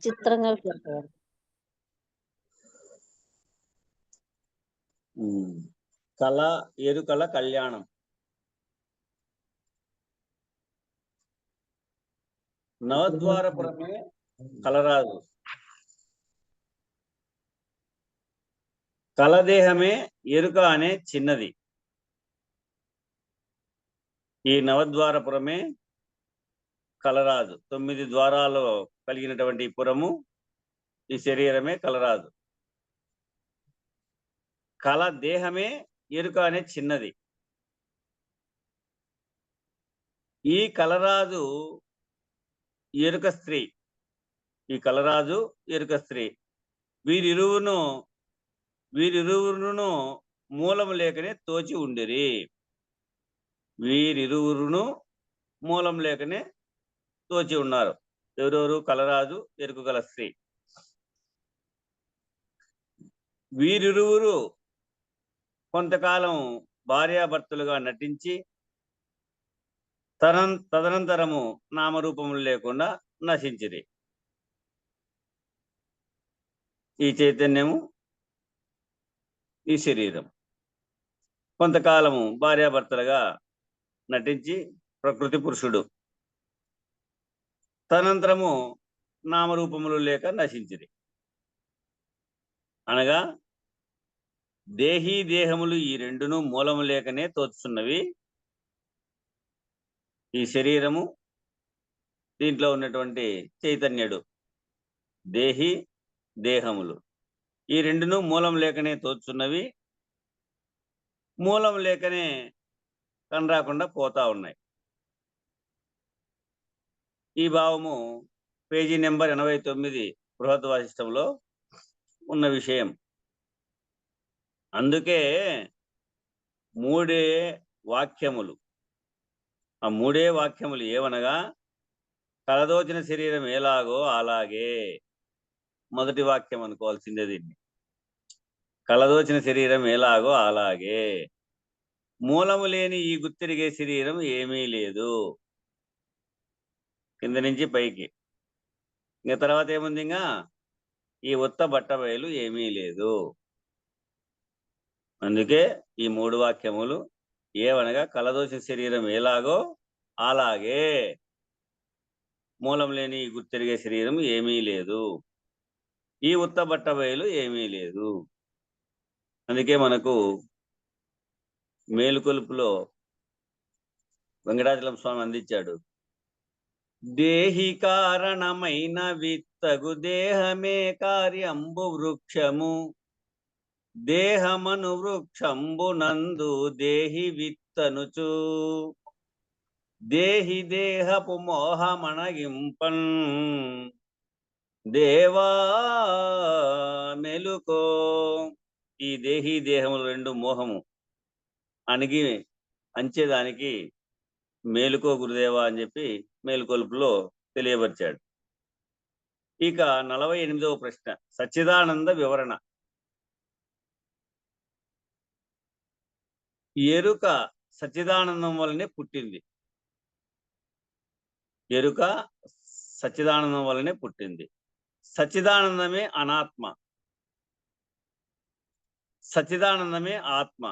చిత్రంగా చెప్పారు. కళ ఎరుకల కళ్యాణం. నవద్వారపురమే కలరాదు, కలదేహమే ఎరుక అనే చిన్నది. ఈ నవద్వారపురమే కలరాదు. 9 ద్వారాలు కలిగినటువంటి పురము, ఈ శరీరమే కలరాదు. కల దేహమే ఎరుక అనే చిన్నది. ఈ కలరాజు ఎరుక స్త్రీ, ఈ కలరాజు ఎరుక స్త్రీ, వీరిరువురును మూలము లేకనే తోచి ఉండిరి. వీరిరువురును మూలం లేకనే తోచి ఉన్నారు. ఎవరెవరు? కలరాజు, ఎరుక గల స్త్రీ. వీరిరువురు కొంతకాలం భార్యాభర్తలుగా నటించి తదనంతరము నామరూపములు లేకుండా నశించిరి. ఈ చైతన్యము, ఈ శరీరం కొంతకాలము భార్యాభర్తలుగా నటించి ప్రకృతి పురుషుడు తదనంతరము నామరూపములు లేక నశించిరి. అనగా దేహీ దేహములు ఈ రెండును మూలము లేకనే తోచుతున్నవి. ఈ శరీరము, దీంట్లో ఉన్నటువంటి చైతన్యుడు, దేహి దేహములు ఈ రెండును మూలం లేకనే తోచున్నవి. మూలం లేకనే కనరాకుండా పోతా ఉన్నాయి. ఈ భావము పేజీ నెంబర్ 89 బృహద్వాసిష్టంలో ఉన్న విషయం. అందుకే మూడే వాక్యములు. ఆ మూడే వాక్యములు ఏవనగా, కలదోచిన శరీరం ఎలాగో అలాగే. మొదటి వాక్యం అనుకోవాల్సిందే దీన్ని. కలదోచిన శరీరం ఎలాగో అలాగే. మూలము లేని ఈ గుర్తిరిగే శరీరం ఏమీ లేదు. కింద నుంచి పైకి. ఇంకా తర్వాత ఏముంది? ఇంకా ఈ ఉత్త బట్ట బయలు ఏమీ లేదు. అందుకే ఈ మూడు వాక్యములు ఏవనగా, కలదోచిన శరీరం ఎలాగో అలాగే, మూలం లేని ఈ గుర్తిరిగే శరీరం ఏమీ లేదు, ఈ ఉత్త బట్ట బయలు ఏమీ లేదు. అందుకే మనకు మేలుకొలుపులో వెంకటాచలం స్వామి అందించాడు. దేహి కారణమైన విత్తగు దేహమే కార్యంబు వృక్షము, దేహమను వృక్షంబు నందు దేహి విత్తనుచు, దేహి దేహపు మోహమణగింపన్ దేవా మెలుకో. ఈ దేహి దేహములు రెండు మోహము అణిగి అంచేదానికి మేలుకో గురుదేవా అని చెప్పి మేలుకొలుపులో తెలియపరిచాడు. ఇక 48వ ప్రశ్న, సచ్చిదానంద వివరణ. ఎరుక సచ్చిదానందం వల్లనే పుట్టింది. ఎరుక సచ్చిదానందం వల్లనే పుట్టింది. సచ్చిదానందమే అనాత్మ, సచ్చిదానందమే ఆత్మ,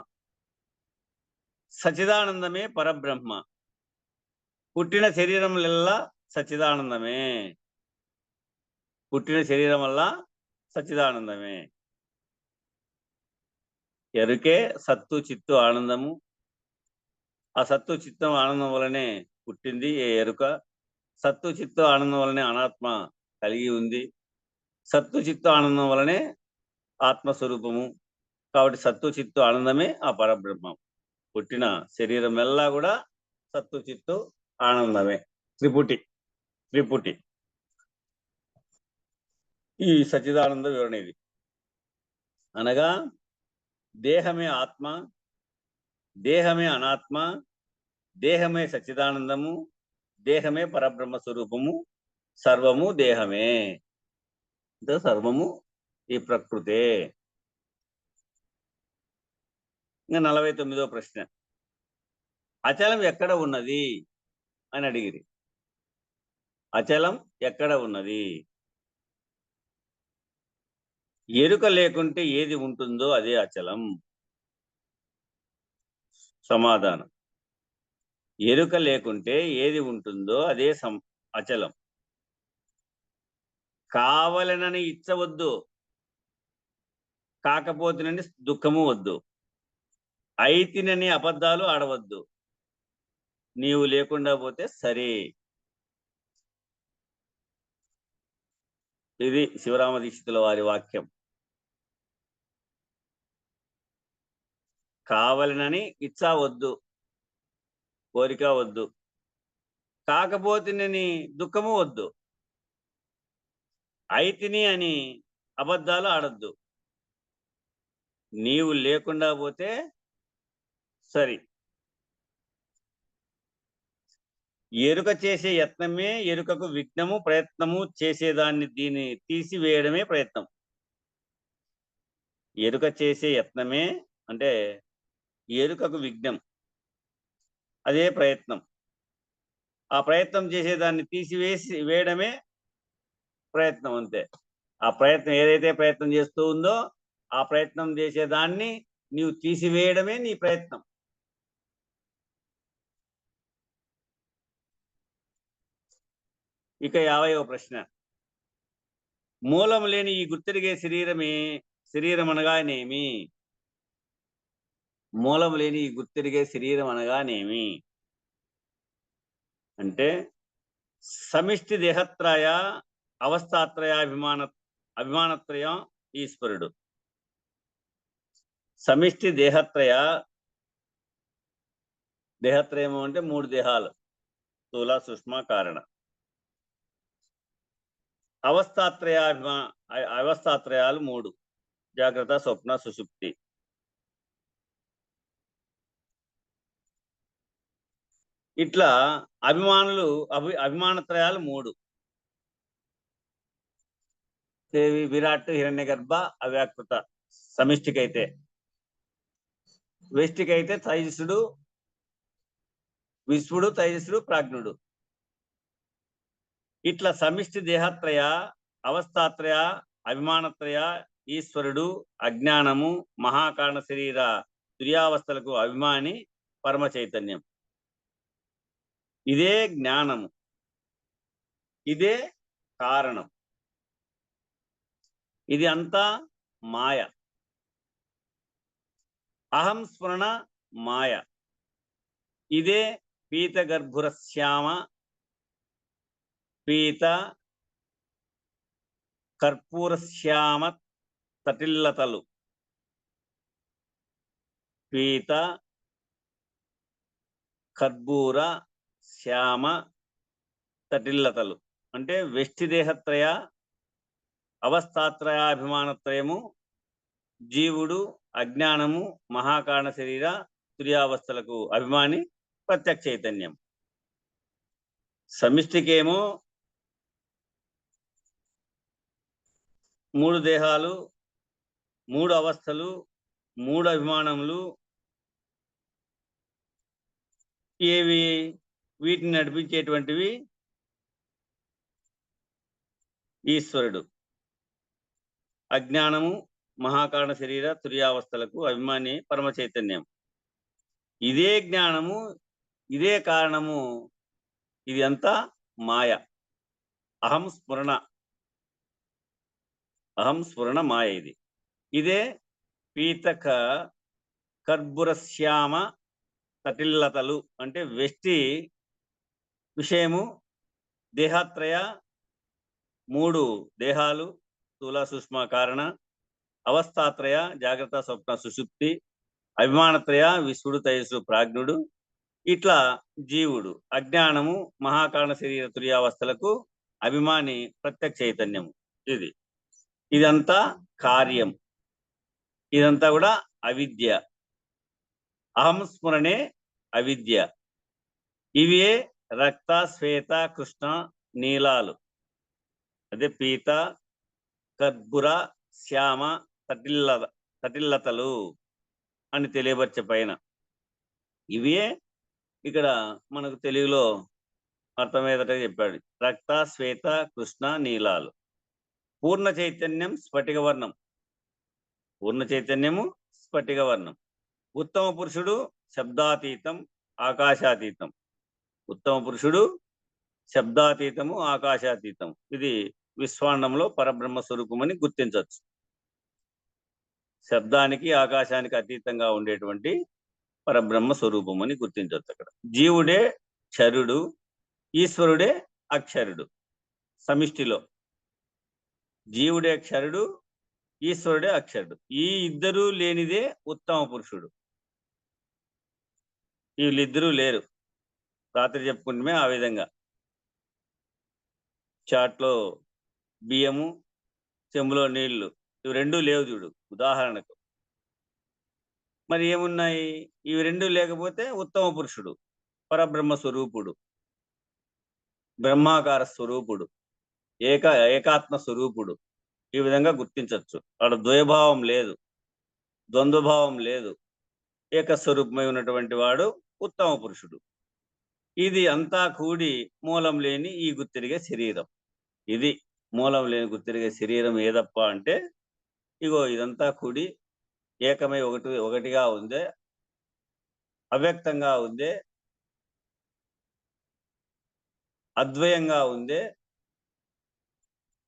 సచ్చిదానందమే పరబ్రహ్మ. పుట్టిన శరీరములెల్లా సచ్చిదానందమే, పుట్టిన శరీరం వల్ల సచ్చిదానందమే. ఎరుకే సత్తు చిత్తు ఆనందము. ఆ సత్తు చిత్తం ఆనందం వలనే పుట్టింది ఏ ఎరుక. సత్తు చిత్తు ఆనందం వలనే అనాత్మ కలిగి ఉంది. సత్తు చిత్తు ఆనందం వలనే ఆత్మస్వరూపము. కాబట్టి సత్తు చిత్తు ఆనందమే ఆ పరబ్రహ్మం. పుట్టిన శరీరం ఎల్లా కూడా సత్తు చిత్తు ఆనందమే. త్రిపుటి ఈ సచ్చిదానంద వివరణ ఇది. అనగా దేహమే ఆత్మ, దేహమే అనాత్మ, దేహమే సచ్చిదానందము, దేహమే పరబ్రహ్మ స్వరూపము, సర్వము దేహమే. సర్వము ఈ ప్రకృతే. ఇంకా 49వ ప్రశ్న, అచలం ఎక్కడ ఉన్నది అని అడిగిరి. అచలం ఎక్కడ ఉన్నది? ఎరుక లేకుంటే ఏది ఉంటుందో అదే అచలం. సమాధానం. ఎరుక లేకుంటే ఏది ఉంటుందో అదే అచలం. కావలనని ఇచ్చవద్దు, కాకపోతేనని దుఃఖము వద్దు. అయితినని అబద్ధాలు ఆడవద్దు. నీవు లేకుండా పోతే సరే. ఇది శివరామ దీక్షితుల వారి వాక్యం. కావలనని ఇచ్చా వద్దు, కోరిక వద్దు, కాకపోతేనని దుఃఖము వద్దు. అయితిని అని అబద్ధాలు ఆడద్దు. నీవు లేకుండా పోతే సరి. ఎరుక చేసే యత్నమే ఎరుకకు విఘ్నము, ప్రయత్నము చేసేదాన్ని దీన్ని తీసివేయడమే ప్రయత్నం. ఎరుక చేసే యత్నమే అంటే ఎరుకకు విఘ్నం, అదే ప్రయత్నం. ఆ ప్రయత్నం చేసేదాన్ని వేయడమే ప్రయత్నం, అంతే. ఆ ప్రయత్నం ఏదైతే ప్రయత్నం చేస్తూ ఉందో ఆ ప్రయత్నం చేసేదాన్ని నీవు తీసివేయడమే నీ ప్రయత్నం. ఇక 50వ ప్రశ్న. మూలం లేని ఈ గుర్తిరిగే శరీరం అనగానేమి? మూలం లేని ఈ గుర్తిరిగే శరీరం అనగానేమి అంటే సమిష్టి దేహత్రయ అవస్థాత్రయ అభిమానత్రయం ఈశ్వరుడు. సమిష్టి దేహత్రయము అంటే 3 దేహాలు, స్థూల, సూక్ష్మ, కారణ. అవస్థాత్రయాలు 3, జాగ్రత్త, స్వప్న, సుషుప్తి. ఇట్లా అభిమానత్రయాలు 3. దేవి, విరాట్, హిరణ్యగర్భ, అవ్యాకృత సమిష్టికైతే. వ్యష్టికైతే తైజసుడు, విశ్వడు, తైజసుడు, ప్రాజ్ఞుడు. ఇట్లా సమిష్టి దేహత్రయ, అవస్థాత్రయ, అభిమానత్రయ, ఈశ్వరుడు, అజ్ఞానము, మహాకారణ శరీర తుర్యావస్థలకు అభిమాని పరమ చైతన్యం. ఇదే జ్ఞానము, ఇదే కారణం. ఇది అంతా మాయ. అహం స్ఫురణ మాయ. ఇదే పీత గర్భుర శ్యామ, పీత కర్పూర శ్యామ తటిల్లతలు. పీత కర్పూర శ్యామ తటిల్లతలు అంటే వ్యష్టిదేహత్రయ, అవస్థాత్రయాభిమానత్రయము, జీవుడు, అజ్ఞానము, మహాకారణ శరీర తుర్యావస్థలకు అభిమాని ప్రత్యక్ష చైతన్యం. సమిష్టికేమో 3 దేహాలు, 3 అవస్థలు, 3 అభిమానములు. ఏవి? వీటిని నడిపించేటువంటివి ఈశ్వరుడు. అజ్ఞానము, మహాకారణ శరీర తుర్యావస్థలకు అభిమాని పరమ చైతన్యం. ఇదే జ్ఞానము, ఇదే కారణము. ఇది అంతా మాయ. అహం స్ఫురణ మాయ. ఇదే పీతక కర్బురశ్యామ తటిల్లతలు అంటే వ్యష్టి విషయము. దేహాత్రయ 3 దేహాలు, స్థూల, సూక్ష్మ, కారణ. అవస్థాత్రయ జాగ్రత్త, స్వప్న, సుషుప్తి. అభిమానత్రయ విశ్వడు, తైజసు, ప్రాజ్ఞుడు. ఇట్లా జీవుడు, అజ్ఞానము, మహాకారణ శరీర తుర్యావస్థలకు అభిమాని ప్రత్యక్ష చైతన్యము. ఇదంతా కార్యం. ఇదంతా కూడా అవిద్య. అహం స్మరణే అవిద్య. ఇవే రక్త, శ్వేత, కృష్ణ, నీలాలు. అదే పీత కర్బుర శ్యామ తటిల్లతలు అని తెలియపరిచే పైన ఇవే ఇక్కడ మనకు తెలుగులో అర్థమయ్యేటట్టుగా చెప్పాడు. రక్త, శ్వేత, కృష్ణ, నీలాలు. పూర్ణ చైతన్యం స్ఫటిక వర్ణం. పూర్ణ చైతన్యము స్ఫటిక వర్ణం. ఉత్తమ పురుషుడు శబ్దాతీతం, ఆకాశాతీతం. ఉత్తమ పురుషుడు శబ్దాతీతము, ఆకాశాతీతం. ఇది విశ్వాండంలో పరబ్రహ్మ స్వరూపమని గుర్తించవచ్చు. శబ్దానికి ఆకాశానికి అతీతంగా ఉండేటువంటి పరబ్రహ్మ స్వరూపం అని గుర్తించవచ్చు. అక్కడ జీవుడే క్షరుడు, ఈశ్వరుడే అక్షరుడు. సమిష్టిలో జీవుడే క్షరుడు, ఈశ్వరుడే అక్షరుడు. ఈ ఇద్దరూ లేనిదే ఉత్తమ పురుషుడు. వీళ్ళిద్దరూ లేరు. రాత్రి చెప్పుకుంటే ఆ విధంగా చాట్లో బియ్యము, చెంబులో నీళ్లు, ఇవి రెండూ లేవు చూడు ఉదాహరణకు. మరి ఏమున్నాయి? ఇవి రెండూ లేకపోతే ఉత్తమ పురుషుడు, పరబ్రహ్మ స్వరూపుడు, బ్రహ్మాకార స్వరూపుడు, ఏకాత్మ స్వరూపుడు. ఈ విధంగా గుర్తించవచ్చు. అక్కడ ద్వైభావం లేదు, ద్వంద్వభావం లేదు. ఏకస్వరూపమై ఉన్నటువంటి వాడు ఉత్తమ పురుషుడు. ఇది అంతా కూడి మూలం లేని ఈ గుర్తిరిగే శరీరం. ఇది మూలం లేని గుర్తిరిగే శరీరం ఏదప్ప అంటే ఇగో ఇదంతా కూడి ఏకమై ఒకటిగా ఉందే, అవ్యక్తంగా ఉందే, అద్వయంగా ఉందే,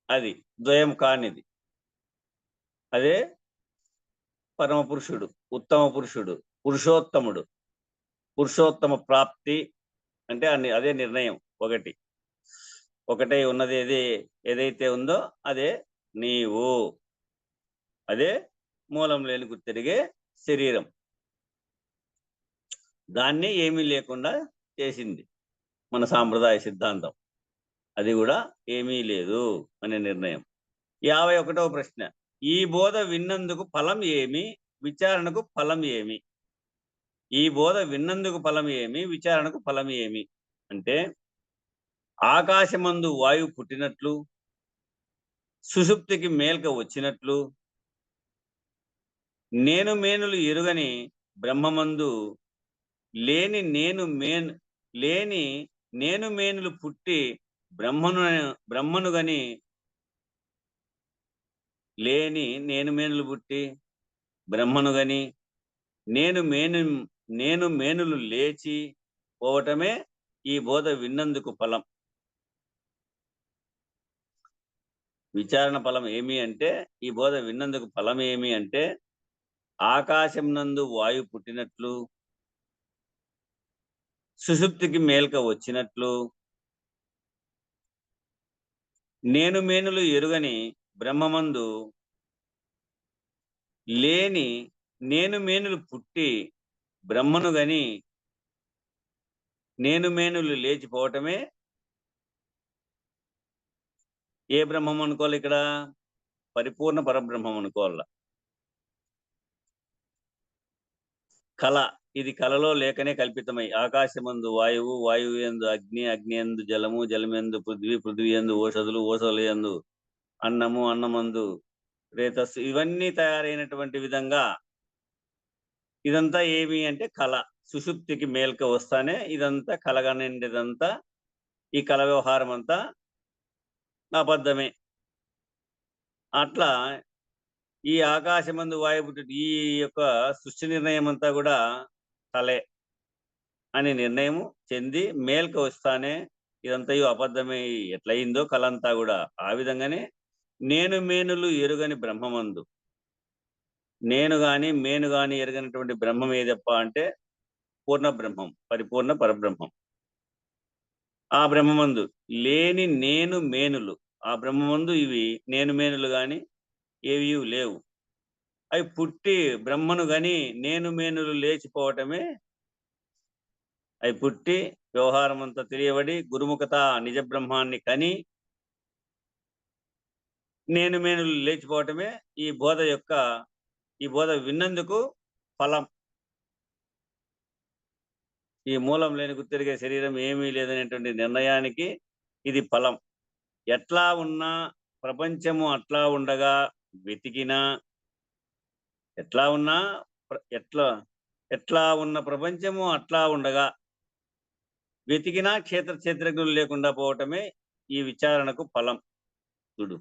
అది ద్వయం కానిది. అదే పరమ పురుషుడు, ఉత్తమ పురుషుడు, పురుషోత్తముడు. పురుషోత్తమ ప్రాప్తి అంటే అదే నిర్ణయం. ఒకటే ఉన్నది ఏదైతే ఉందో అదే నీవు. అదే మూలం లేని గుర్తిరిగే శరీరం. దాన్ని ఏమీ లేకుండా చేసింది మన సాంప్రదాయ సిద్ధాంతం. అది కూడా ఏమీ లేదు అనే నిర్ణయం. 51వ ప్రశ్న. ఈ బోధ విన్నందుకు ఫలం ఏమి, విచారణకు ఫలం ఏమి? ఈ బోధ విన్నందుకు ఫలం ఏమి, విచారణకు ఫలం ఏమి అంటే, ఆకాశమందు వాయువు పుట్టినట్లు, సుషుప్తికి మేల్క వచ్చినట్లు, నేను మేనులు ఎరుగని బ్రహ్మమందు లేని నేను మేనులు పుట్టి బ్రహ్మను గని లేని నేను మేనులు పుట్టి బ్రహ్మను గని నేను మేనులు లేచి పోవటమే ఈ బోధ విన్నందుకు ఫలం. విచారణ ఫలం ఏమి అంటే, ఈ బోధ విన్నందుకు ఫలం ఏమి అంటే, ఆకాశం నందు వాయు పుట్టినట్లు, సుషుప్తికి మేల్క వచ్చినట్లు, నేను మేనులు ఎరుగని బ్రహ్మమందు లేని నేను మేనులు పుట్టి బ్రహ్మను గని నేను మేనులు లేచిపోవటమే ఏ బ్రహ్మం అనుకోవాలి? ఇక్కడ పరిపూర్ణ పరబ్రహ్మం అనుకోవాల. కళ, ఇది కళలో లేకనే కల్పితమై, ఆకాశమందు వాయువు, వాయువు యందు అగ్ని, అగ్ని యందు జలము, జలమెందు పృథ్వీ, పృథ్వీ యందు ఓషధులు, ఓషధులు యందు అన్నము, అన్నమందు రేతస్సు, ఇవన్నీ తయారైనటువంటి విధంగా ఇదంతా ఏమి అంటే కళ. సుషుప్తికి మేల్క వస్తానే ఇదంతా కలగా నిండేదంతా, ఈ కళ వ్యవహారం అంతా అబద్ధమే. అట్లా ఈ ఆకాశమందు వాయువు ఈ యొక్క సృష్టి నిర్ణయం అంతా కూడా కలే అని నిర్ణయం చెంది మేల్క వస్తానే ఇదంతయు అబద్ధమే ఎట్లయిందో కలంతా కూడా. ఆ విధంగానే నేను మేనులు ఎరుగని బ్రహ్మమందు, నేను గాని మేను గాని ఎరగనటువంటి బ్రహ్మం ఏదప్ప అంటే పూర్ణ బ్రహ్మం, పరిపూర్ణ పరబ్రహ్మం. ఆ బ్రహ్మమందు లేని నేను మేనులు, ఆ బ్రహ్మమందు ఇవి నేను మేనులు గాని ఏవి లేవు. అవి పుట్టి బ్రహ్మను గని నేను మేనులు లేచిపోవటమే. అవి పుట్టి వ్యవహారం అంతా తెలియబడి గురుముఖత నిజ బ్రహ్మాన్ని కని నేను మేనులు లేచిపోవటమే ఈ బోధ విన్నందుకు ఫలం. ఈ మూలం లేని గుర్తిరిగే శరీరం ఏమీ లేదనేటువంటి నిర్ణయానికి ఇది ఫలం. ఎట్లా ఉన్నా ప్రపంచము అట్లా ఉండగా వెతికినా, ఎట్లా ఉన్న ప్రపంచము అట్లా ఉండగా వెతికినా క్షేత్రజ్ఞులు లేకుండా పోవటమే ఈ విచారణకు ఫలం. చూడు,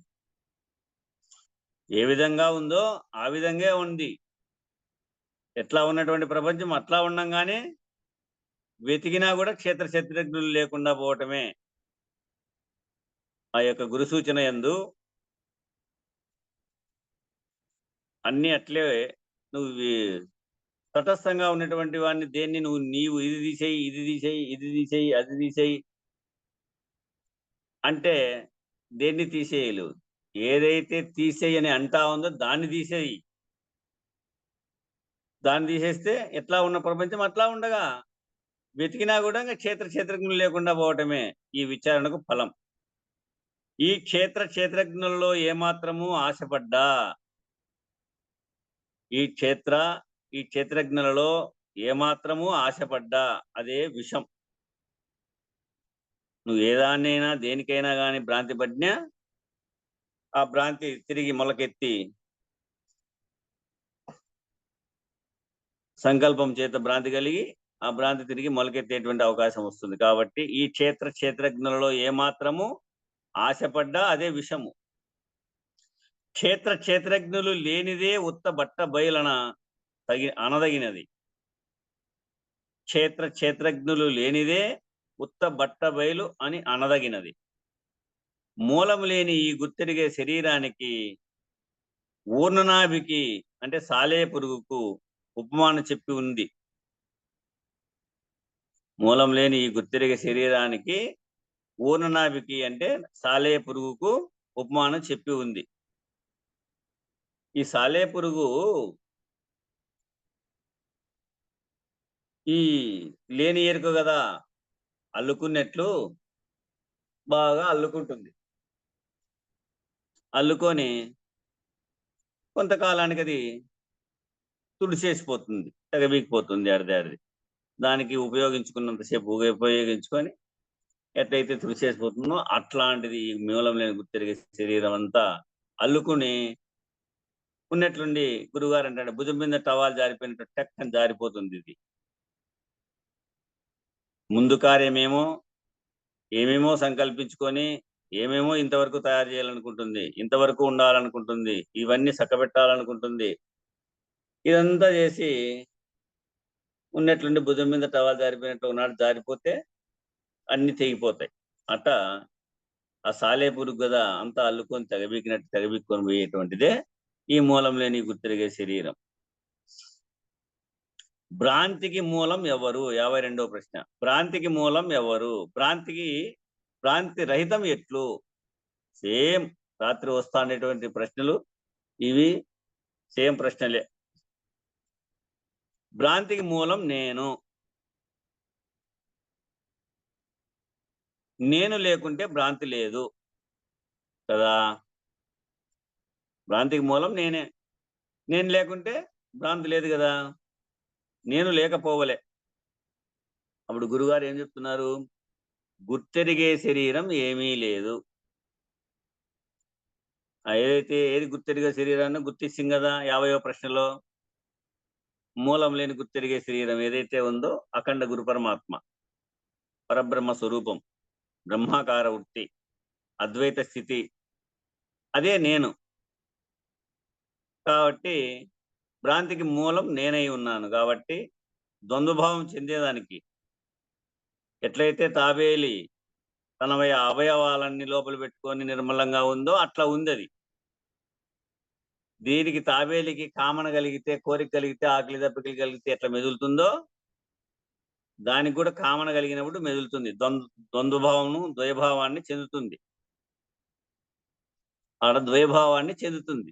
ఏ విధంగా ఉందో ఆ విధంగా ఉంది. ఎట్లా ఉన్నటువంటి ప్రపంచం అట్లా ఉండంగానే వెతికినా కూడా క్షేత్రజ్ఞులు లేకుండా పోవటమే ఆ యొక్క గురు సూచన యందు అన్ని అట్లే నువ్వు తటస్థంగా ఉన్నటువంటి వాడిని దేన్ని నీవు ఇది తీసేయి, ఇది తీసేయి, ఇది తీసేయి, అది తీసేయి అంటే దేన్ని తీసేయలేవు. ఏదైతే తీసేయి అని అంటా ఉందో దాన్ని తీసేయి. దాన్ని తీసేస్తే ఎట్లా ఉన్న ప్రపంచం అట్లా ఉండగా వెతికినా కూడా క్షేత్రజ్ఞులు లేకుండా పోవటమే ఈ విచారణకు ఫలం. ఈ క్షేత్రజ్ఞులలో ఏమాత్రము ఆశపడ్డా ఈ క్షేత్రజ్ఞులలో ఏమాత్రము ఆశపడ్డా అదే విషం. నువ్వు ఏదాన్నైనా దేనికైనా కానీ భ్రాంతి పడినా ఆ భ్రాంతి తిరిగి మొలకెత్తి సంకల్పం చేత భ్రాంతి కలిగి ఆ భ్రాంతి తిరిగి మొలకెత్తేటువంటి అవకాశం వస్తుంది. కాబట్టి ఈ క్షేత్రజ్ఞులలో ఏమాత్రము ఆశపడ్డా అదే విషము. క్షేత్రజ్ఞులు లేనిదే ఉత్త బట్ట బయలన అనదగినది. క్షేత్రజ్ఞులు లేనిదే ఉత్త బట్ట బయలు అని అనదగినది. మూలము లేని ఈ గుర్తెరిగే శరీరానికి ఊర్ణనాభికి అంటే సాలే పురుగుకు ఉపమానం చెప్పి ఉంది. మూలం లేని ఈ గుర్తెరిగే శరీరానికి ఊర్ణనాభికి అంటే సాలే పురుగుకు ఉపమానం చెప్పి ఉంది. ఈ సాలే పురుగు ఈ లేని ఎరుక కదా అల్లుకున్నట్లు బాగా అల్లుకుంటుంది. అల్లుకొని కొంతకాలానికి అది తుడిచేసిపోతుంది, తెగబీకిపోతుంది అడిది. దానికి ఉపయోగించుకున్నంతసేపు ఉపయోగించుకొని ఎట్లయితే తుడిచేసిపోతుందో అట్లాంటిది ఈ మూలం లేని గుర్తెరిగే శరీరం అంతా అల్లుకుని ఉన్నట్లుండి గురుగారు అంటే భుజం మీద టవాల్ జారిపోయినట్టు టక్కని జారిపోతుంది. ఇది ముందు కార్యమేమో ఏమేమో సంకల్పించుకొని ఏమేమో ఇంతవరకు తయారు చేయాలనుకుంటుంది, ఇంతవరకు ఉండాలనుకుంటుంది, ఇవన్నీ చక్కబెట్టాలనుకుంటుంది. ఇదంతా చేసి ఉన్నట్లుండి భుజం మీద టవాల్ జారిపోయినట్టు ఉన్నాడు, జారిపోతే అన్ని తెగిపోతాయి. అట్ట ఆ సాలే పురుగు కదా అంతా అల్లుకొని తెగబీక్కొని పోయేటువంటిదే ఈ మూలం లేని గుర్తిరిగే శరీరం. భ్రాంతికి మూలం ఎవరు? 52వ ప్రశ్న. భ్రాంతికి మూలం ఎవరు? భ్రాంతి రహితం ఎట్లు? సేమ్ రాత్రి వస్తానేటువంటి ప్రశ్నలు ఇవి, సేమ్ ప్రశ్నలే. భ్రాంతికి మూలం నేను లేకుంటే భ్రాంతి లేదు కదా. భ్రాంతికి మూలం నేనే. నేను లేకుంటే భ్రాంతి లేదు కదా. నేను లేకపోవలే. అప్పుడు గురుగారు ఏం చెప్తున్నారు? గుర్తెరిగే శరీరం ఏమీ లేదు. ఏది గుర్తెరిగే శరీరాన్ని గుర్తిస్తుంది కదా 50వ ప్రశ్నలో. మూలం లేని గుర్తెరిగే శరీరం ఏదైతే ఉందో అఖండ గురు పరమాత్మ, పరబ్రహ్మ స్వరూపం, బ్రహ్మాకార వృత్తి, అద్వైత స్థితి, అదే నేను. కాబట్టి భ్రాంతికి మూలం నేనై ఉన్నాను. కాబట్టి ద్వంద్వభావం చెందేదానికి ఎట్లయితే తాబేలి తన అవయవాలన్నీ లోపల పెట్టుకొని నిర్మలంగా ఉందో అట్లా ఉంది అది. దీనికి తాబేలికి కామన కలిగితే, కోరిక కలిగితే, ఆకలి దప్పికలు కలిగితే ఎట్లా మెదులుతుందో దానికి కూడా కామన కలిగినప్పుడు మెదులుతుంది. ద్వంద్వభావము ద్వైభావాన్ని చెందుతుంది. ఆడ ద్వైభావాన్ని చెందుతుంది.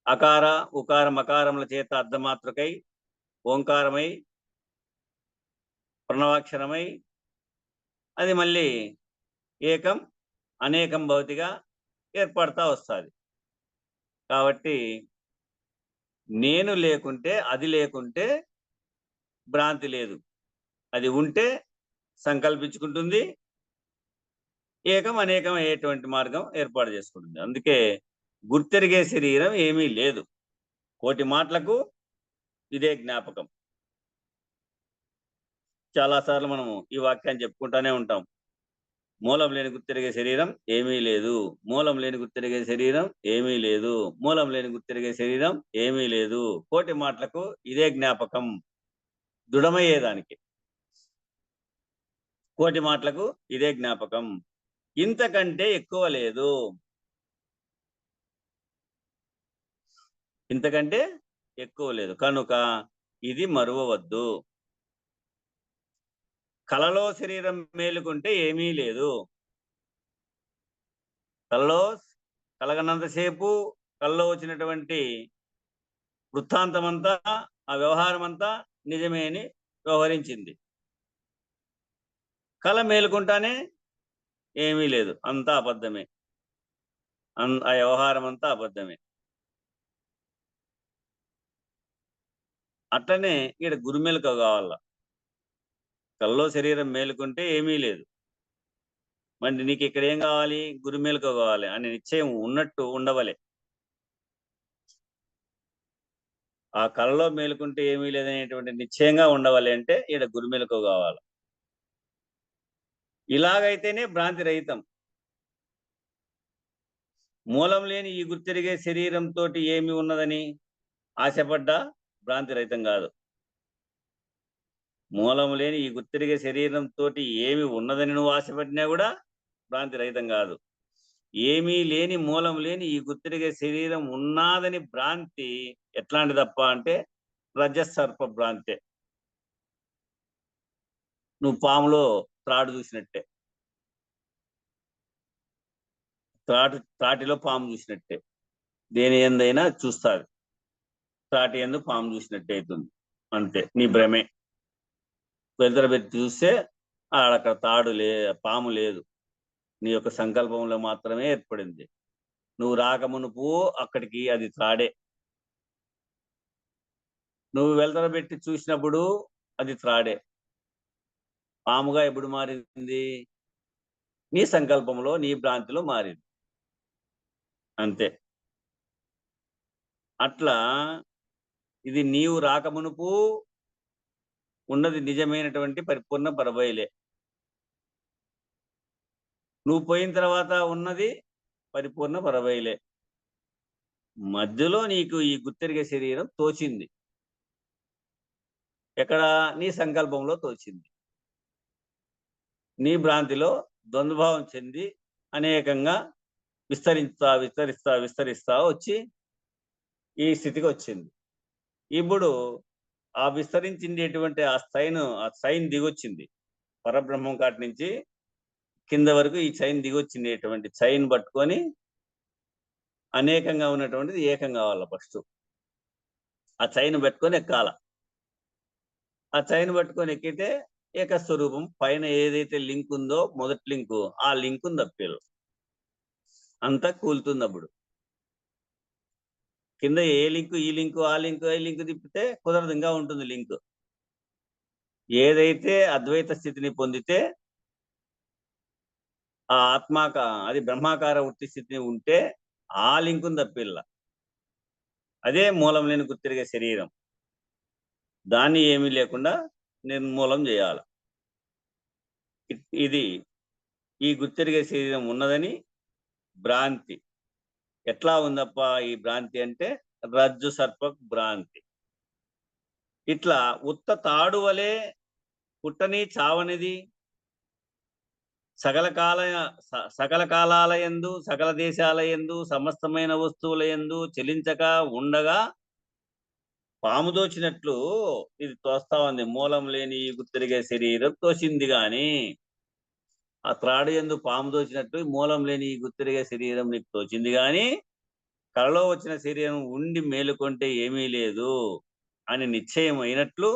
అకార ఉకార మకారముల చేత అర్ధమాత్రకై ఓంకారమై ప్రణవాక్షరమై అది మళ్ళీ ఏకం అనేకం భౌతిగా ఏర్పడతా వస్తుంది. కాబట్టి నేను లేకుంటే, అది లేకుంటే భ్రాంతి లేదు. అది ఉంటే సంకల్పించుకుంటుంది, ఏకం అనేకం అయ్యేటువంటి మార్గం ఏర్పాటు చేసుకుంటుంది. అందుకే గుర్తెరిగే శరీరం ఏమీ లేదు. కోటి మాటలకు ఇదే జ్ఞాపకం. చాలాసార్లు మనము ఈ వాక్యాన్ని చెప్పుకుంటానే ఉంటాం. మూలం లేని గుర్తిరిగే శరీరం ఏమీ లేదు. మూలం లేని గుర్తిరిగే శరీరం ఏమీ లేదు. మూలం లేని గుర్తిరిగే శరీరం ఏమీ లేదు. కోటి మాటలకు ఇదే జ్ఞాపకం దృఢమయ్యేదానికి. కోటి మాటలకు ఇదే జ్ఞాపకం. ఇంతకంటే ఎక్కువ లేదు. ఇంతకంటే ఎక్కువ లేదు. కనుక ఇది మరువవద్దు. కలలో శరీరం మేలుకుంటే ఏమీ లేదు. కలలో కలగనంతసేపు కలలో వచ్చినటువంటి వృత్తాంతమంతా, ఆ వ్యవహారం అంతా నిజమే అని వ్యవహరించింది. కల మేలుకుంటానే ఏమీ లేదు, అంతా అబద్ధమే. ఆ వ్యవహారం అంతా అబద్ధమే. అట్లనే ఇక్కడ గురుమెలక కావాల. కల్లో శరీరం మేలుకుంటే ఏమీ లేదు. మరి నీకు ఇక్కడ ఏం కావాలి? గురుమెలక కావాలి అని నిశ్చయం ఉన్నట్టు ఉండవలే. ఆ కలలో మేలుకుంటే ఏమీ లేదనేటువంటి నిశ్చయంగా ఉండవాలి అంటే ఇక్కడ గురుమెలక కావాలి. ఇలాగైతేనే భ్రాంతి రహితం. మూలం లేని ఈ గుర్తిరిగే శరీరంతో ఏమి ఉన్నదని ఆశపడ్డా భ్రాంతి రహితం కాదు. మూలం లేని ఈ గుర్తిరిగే శరీరంతో ఏమి ఉన్నదని నువ్వు ఆశపడినా కూడా భ్రాంతి రహితం కాదు. ఏమీ లేని మూలం లేని ఈ గుర్తిరిగే శరీరం ఉన్నాదని భ్రాంతి ఎట్లాంటిదప్ప అంటే రజసర్ప భ్రాంతే. నువ్వు పాములో త్రాడు చూసినట్టే, త్రాటిలో పాము చూసినట్టే. దేని ఎందైనా చూస్తాది, త్రాటి ఎందు పాము చూసినట్టే అవుతుంది. అంతే, నీ భ్రమే. వెలుతర పెట్టి చూస్తే అక్కడ తాడు పాము లేదు. నీ యొక్క సంకల్పంలో మాత్రమే ఏర్పడింది. నువ్వు రాకమునుపు అక్కడికి అది త్రాడే. నువ్వు వెలుతర పెట్టి చూసినప్పుడు అది త్రాడే. పాముగా ఎప్పుడు మారింది? నీ సంకల్పంలో, నీ భ్రాంతిలో మారింది. అంతే. అట్లా ఇది నీవు రాకమునుపు ఉన్నది నిజమైనటువంటి పరిపూర్ణ పరబయలే. నువ్వు పోయిన తర్వాత ఉన్నది పరిపూర్ణ పరబయలే. మధ్యలో నీకు ఈ గుర్తెరిగే శరీరం తోచింది. ఎక్కడ? నీ సంకల్పంలో తోచింది. నీ భ్రాంతిలో ద్వంద్వభావం చెంది అనేకంగా విస్తరిస్తా వచ్చి ఈ స్థితికి వచ్చింది. ఇప్పుడు ఆ విస్తరించిండేటువంటి ఆ చైన్ దిగొచ్చింది. పరబ్రహ్మం కాటి నుంచి కింద వరకు ఈ చైన్ దిగొచ్చిండేటువంటి చైన్ పట్టుకొని అనేకంగా ఉన్నటువంటిది ఏకం కావాల. ఫస్ట్ ఆ చైన్ పెట్టుకొని ఎక్కాల. ఆ చైన్ పట్టుకొని ఎక్కితే ఏకస్వరూపం పైన ఏదైతే లింక్ ఉందో, మొదటి లింకు, ఆ లింకు తప్పేలు అంతా కూలుతుంది. అప్పుడు కింద ఏ లింకు, ఈ లింకు, ఆ లింకు, ఈ లింకు తిప్పితే కుదరదు, ఇంకా ఉంటుంది లింక్. ఏదైతే అద్వైత స్థితిని పొందితే ఆ అది బ్రహ్మాకార వృత్తి స్థితిని ఉంటే ఆ లింకుని తప్పిల్ల. అదే మూలం లేని గుర్తిరిగే శరీరం. దాన్ని ఏమీ లేకుండా నిర్మూలం చేయాలి. ఇది ఈ గుర్తిరిగే శరీరం ఉన్నదని భ్రాంతి. ఎట్లా ఉందప్ప ఈ భ్రాంతి అంటే రజ్జు సర్ప భ్రాంతి. ఇట్లా ఉత్త తాడు వలె పుట్టని చావనిది సకల కాలాల యందు, సకల దేశాల యందు, సమస్తమైన వస్తువుల యందు చెలించక ఉండగా పాము దోచినట్లు ఇది తోస్తా ఉంది. మూలం లేని ఈ గుర్తిరిగే శరీరం తోసింది గాని ఆ త్రాడు యందు పాము దోచినట్టు మూలం లేని ఈ గుర్తిరిగే శరీరం నీకు తోచింది గాని కలలో వచ్చిన శరీరం ఉండి మేలుకొంటే ఏమీ లేదు అని నిశ్చయం అయినట్లు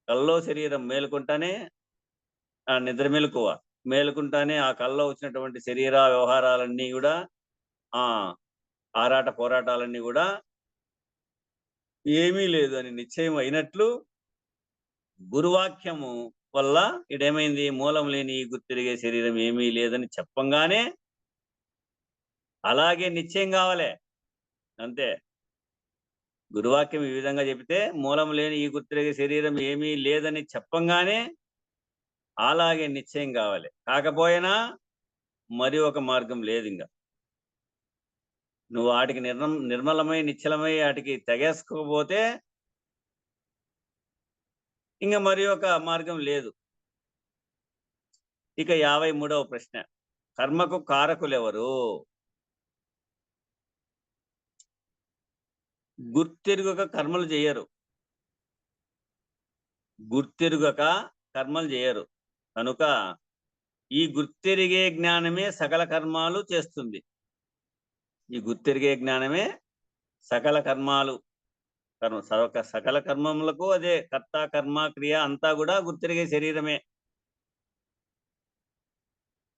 కలలో శరీరం మేలుకుంటానే ఆ నిద్ర మెలకువ మేలుకుంటానే ఆ కల్లో వచ్చినటువంటి శరీర వ్యవహారాలన్నీ కూడా ఆ ఆరాట పోరాటాలన్నీ కూడా ఏమీ లేదు అని నిశ్చయం అయినట్లు గురువాక్యము వల్ల ఇడేమైంది? మూలం లేని గుర్తిరిగే శరీరం ఏమీ లేదని చెప్పంగానే అలాగే నిశ్చయం కావాలే. అంతే. గురువాక్యం ఈ విధంగా చెబితే మూలం లేని ఈ గుర్తిరిగే శరీరం ఏమీ లేదని చెప్పంగానే అలాగే నిశ్చయం కావాలి. కాకపోయినా మరి ఒక మార్గం లేదు ఇంక. నువ్వు వాటికి నిర్మలమై నిశ్చలమై వాటికి తెగేసుకోకపోతే ఇంక మరి ఒక మార్గం లేదు. ఇక 53వ ప్రశ్న, కర్మకు కారకులెవరు? గుర్తెరుగక కర్మలు చేయరు. గుర్తెరుగక కర్మలు చేయరు కనుక ఈ గుర్తెరిగే జ్ఞానమే సకల కర్మాలు చేస్తుంది. ఈ గుర్తెరిగే జ్ఞానమే సకల కర్మాలు సకల కర్మములకు అదే కర్త కర్మ క్రియ అంతా కూడా గుర్తెరిగే శరీరమే.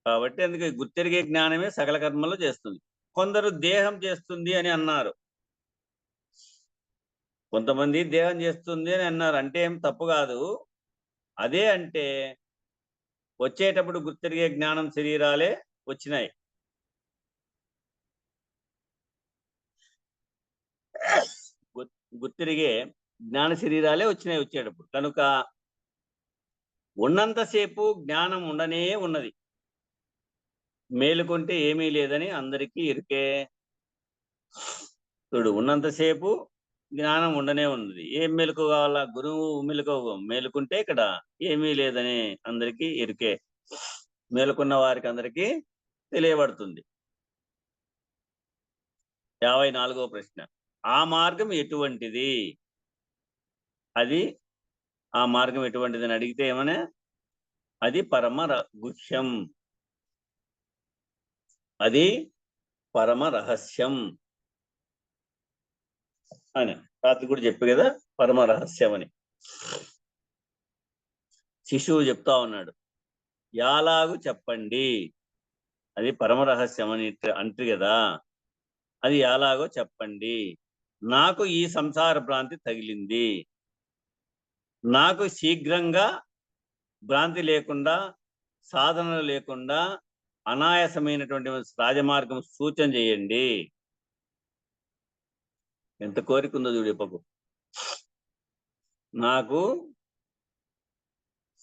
కాబట్టి అందుకే గుర్తెరిగే జ్ఞానమే సకల కర్మలు చేస్తుంది. కొందరు దేహం చేస్తుంది అని అన్నారు. కొంతమంది దేహం చేస్తుంది అని అన్నారు. అంటే ఏం తప్పు కాదు. అదే అంటే వచ్చేటప్పుడు గుర్తెరిగే జ్ఞానం శరీరాలే వచ్చినాయి. గుర్తెరిగే జ్ఞాన శరీరాలే వచ్చినాయి వచ్చేటప్పుడు. కనుక ఉన్నంతసేపు జ్ఞానం ఉండనే ఉన్నది. మేలుకుంటే ఏమీ లేదని అందరికీ ఎరుకే. చూడు, ఉన్నంతసేపు జ్ఞానం ఉండనే ఉన్నది. ఏం మెలకు కావాలా? గురువు మేలుకుంటే ఇక్కడ ఏమీ లేదని అందరికీ ఎరుకే. మేలుకున్న వారికి అందరికీ తెలియబడుతుంది. 54వ ప్రశ్న, ఆ మార్గం ఎటువంటిది? అది ఆ మార్గం ఎటువంటిదని అడిగితే ఏమనే, అది పరమ గుహ్యం, అది పరమ రహస్యం అని రాత్రి కూడా చెప్పు కదా, పరమ రహస్యం అని. శిశువు చెప్తా ఉన్నాడు, యాలాగు చెప్పండి, అది పరమ రహస్యం అని అంటారు కదా, అది ఎలాగో చెప్పండి. నాకు ఈ సంసార భ్రాంతి తగిలింది. నాకు శీఘ్రంగా భ్రాంతి లేకుండా, సాధనలు లేకుండా అనాయాసమైనటువంటి రాజమార్గం సూచన చేయండి. ఎంత కోరిక ఉందో చూడు చెప్పకు. నాకు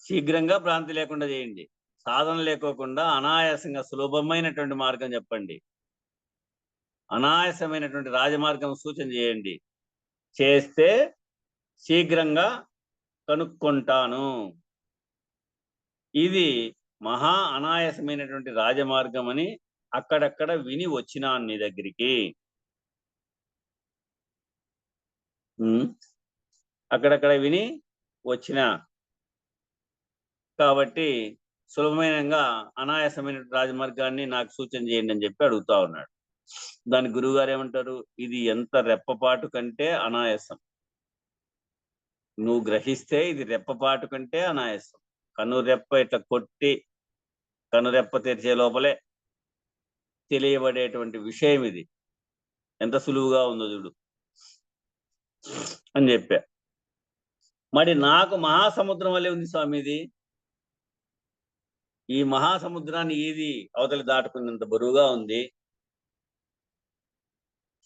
శీఘ్రంగా భ్రాంతి లేకుండా చేయండి, సాధన లేకోకుండా అనాయాసంగా సులభమైనటువంటి మార్గం చెప్పండి, అనాయాసమైనటువంటి రాజమార్గం సూచన చేయండి. చేస్తే శీఘ్రంగా కనుక్కుంటాను. ఇది మహా అనాయాసమైనటువంటి రాజమార్గం అని అక్కడక్కడ విని వచ్చినాను నీ దగ్గరికి. అక్కడక్కడ విని వచ్చిన కాబట్టి సులభమైనగా అనాయాసమైన రాజమార్గాన్ని నాకు సూచన చేయండి అని చెప్పి అడుగుతా ఉన్నాడు. దాని గురువు గారు ఏమంటారు, ఇది ఎంత రెప్పపాటు కంటే అనాయాసం. నువ్వు గ్రహిస్తే ఇది రెప్పపాటు కంటే అనాయాసం. కనురెప్ప ఇట్లా కొట్టి కనురెప్ప తెరిచే లోపలే తెలియబడేటువంటి విషయం ఇది. ఎంత సులువుగా ఉందో చూడు అని చెప్పా. మరి నాకు మహాసముద్రం వల్లే ఉంది స్వామి ఇది. ఈ మహాసముద్రాన్ని ఈది అవతలి దాటుకున్నంత బరువుగా ఉంది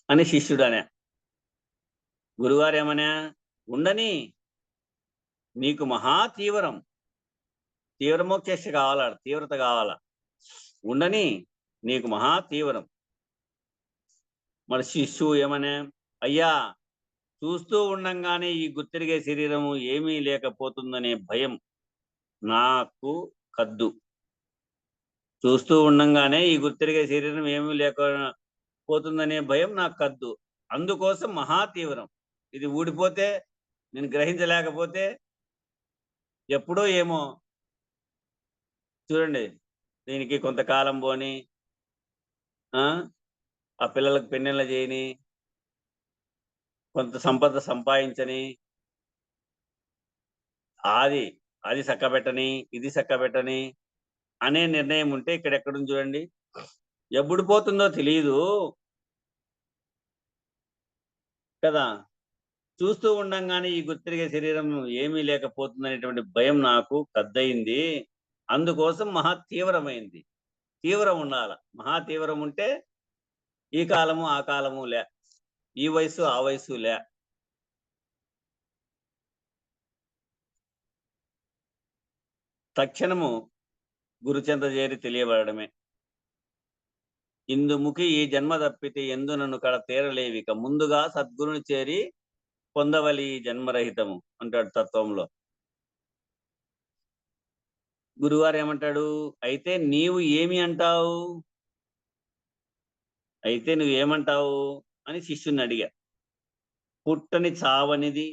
అని శిష్యుడనే. గురువారు ఏమన్నా, ఉండని, నీకు మహా తీవ్రమోక్ష కావాలా, తీవ్రత కావాలా, ఉండని, నీకు మహా తీవ్రం. మన శిష్యువు ఏమనే, అయ్యా చూస్తూ ఉండంగానే ఈ గుర్తిరిగే శరీరము ఏమీ లేకపోతుందనే భయం నాకు కద్దు. చూస్తూ ఉండంగానే ఈ గుర్తిరిగే శరీరం ఏమీ లేకపోతుందనే భయం నాకు కద్దు. అందుకోసం మహా తీవ్రం. ఇది ఊడిపోతే, నేను గ్రహించలేకపోతే ఎప్పుడో ఏమో. చూడండి, దీనికి కొంతకాలం పోని ఆ పిల్లలకు పెన్నెళ్ళ చేయని, కొంత సంపద సంపాదించని, అది చక్కబెట్టని, ఇది చక్కబెట్టని అనే నిర్ణయం ఉంటే ఇక్కడెక్కడుంది చూడండి. ఎప్పుడు పోతుందో తెలియదు కదా. చూస్తూ ఉండంగానే ఈ గుర్తిరిగే శరీరం ఏమీ లేకపోతుందనేటువంటి భయం నాకు కద్దయింది. అందుకోసం మహా తీవ్రమైంది. తీవ్రం ఉండాల. మహా తీవ్రం ఉంటే ఈ కాలము ఆ కాలము లే, ఈ వయసు ఆ వయసు లే. తక్షణము గురుచెంత చేరి తెలియబడమే. ఇందుముఖి ఈ జన్మ తప్పితే ఎందు నన్ను కడ తేరలేవిక ముందుగా సద్గురుని చేరి పొందవలి ఈ జన్మరహితము అంటాడు తత్వంలో. గురువారు ఏమంటాడు, అయితే నీవు ఏమి అంటావు, అయితే నువ్వేమంటావు అని శిష్యుని అడిగా. పుట్టని చావనిది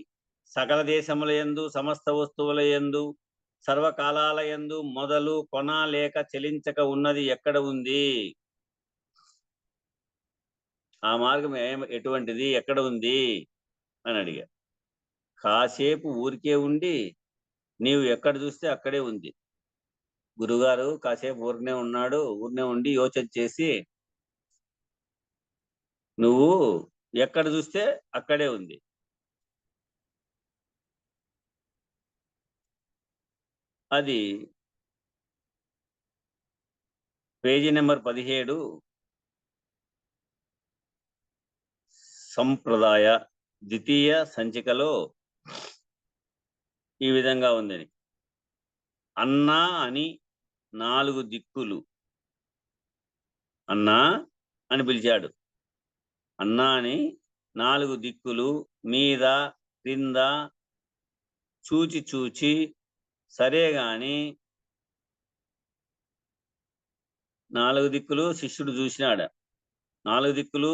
సకల దేశముల యందు సమస్త వస్తువుల యందు సర్వకాలాల యందు మొదలు కొన లేక చెలించక ఉన్నది ఎక్కడ ఉంది, ఆ మార్గం ఎటువంటిది, ఎక్కడ ఉంది అని అడిగా. కాసేపు ఊరికే ఉండి నీవు ఎక్కడ చూస్తే అక్కడే ఉంది. గురుగారు కాసేపు ఊరినే ఉండి యోచన చేసి నువ్వు ఎక్కడ చూస్తే అక్కడే ఉంది. అది పేజీ నెంబర్ 17 సంప్రదాయ ద్వితీయ సంచికలో ఈ విధంగా ఉందని. అన్నా అని 4 దిక్కులు, అన్నా అని పిలిచాడు. అన్నా అని 4 దిక్కులు మీద క్రింద చూచి చూచి సరే గాని 4 దిక్కులు శిష్యుడు చూసినాడు. 4 దిక్కులు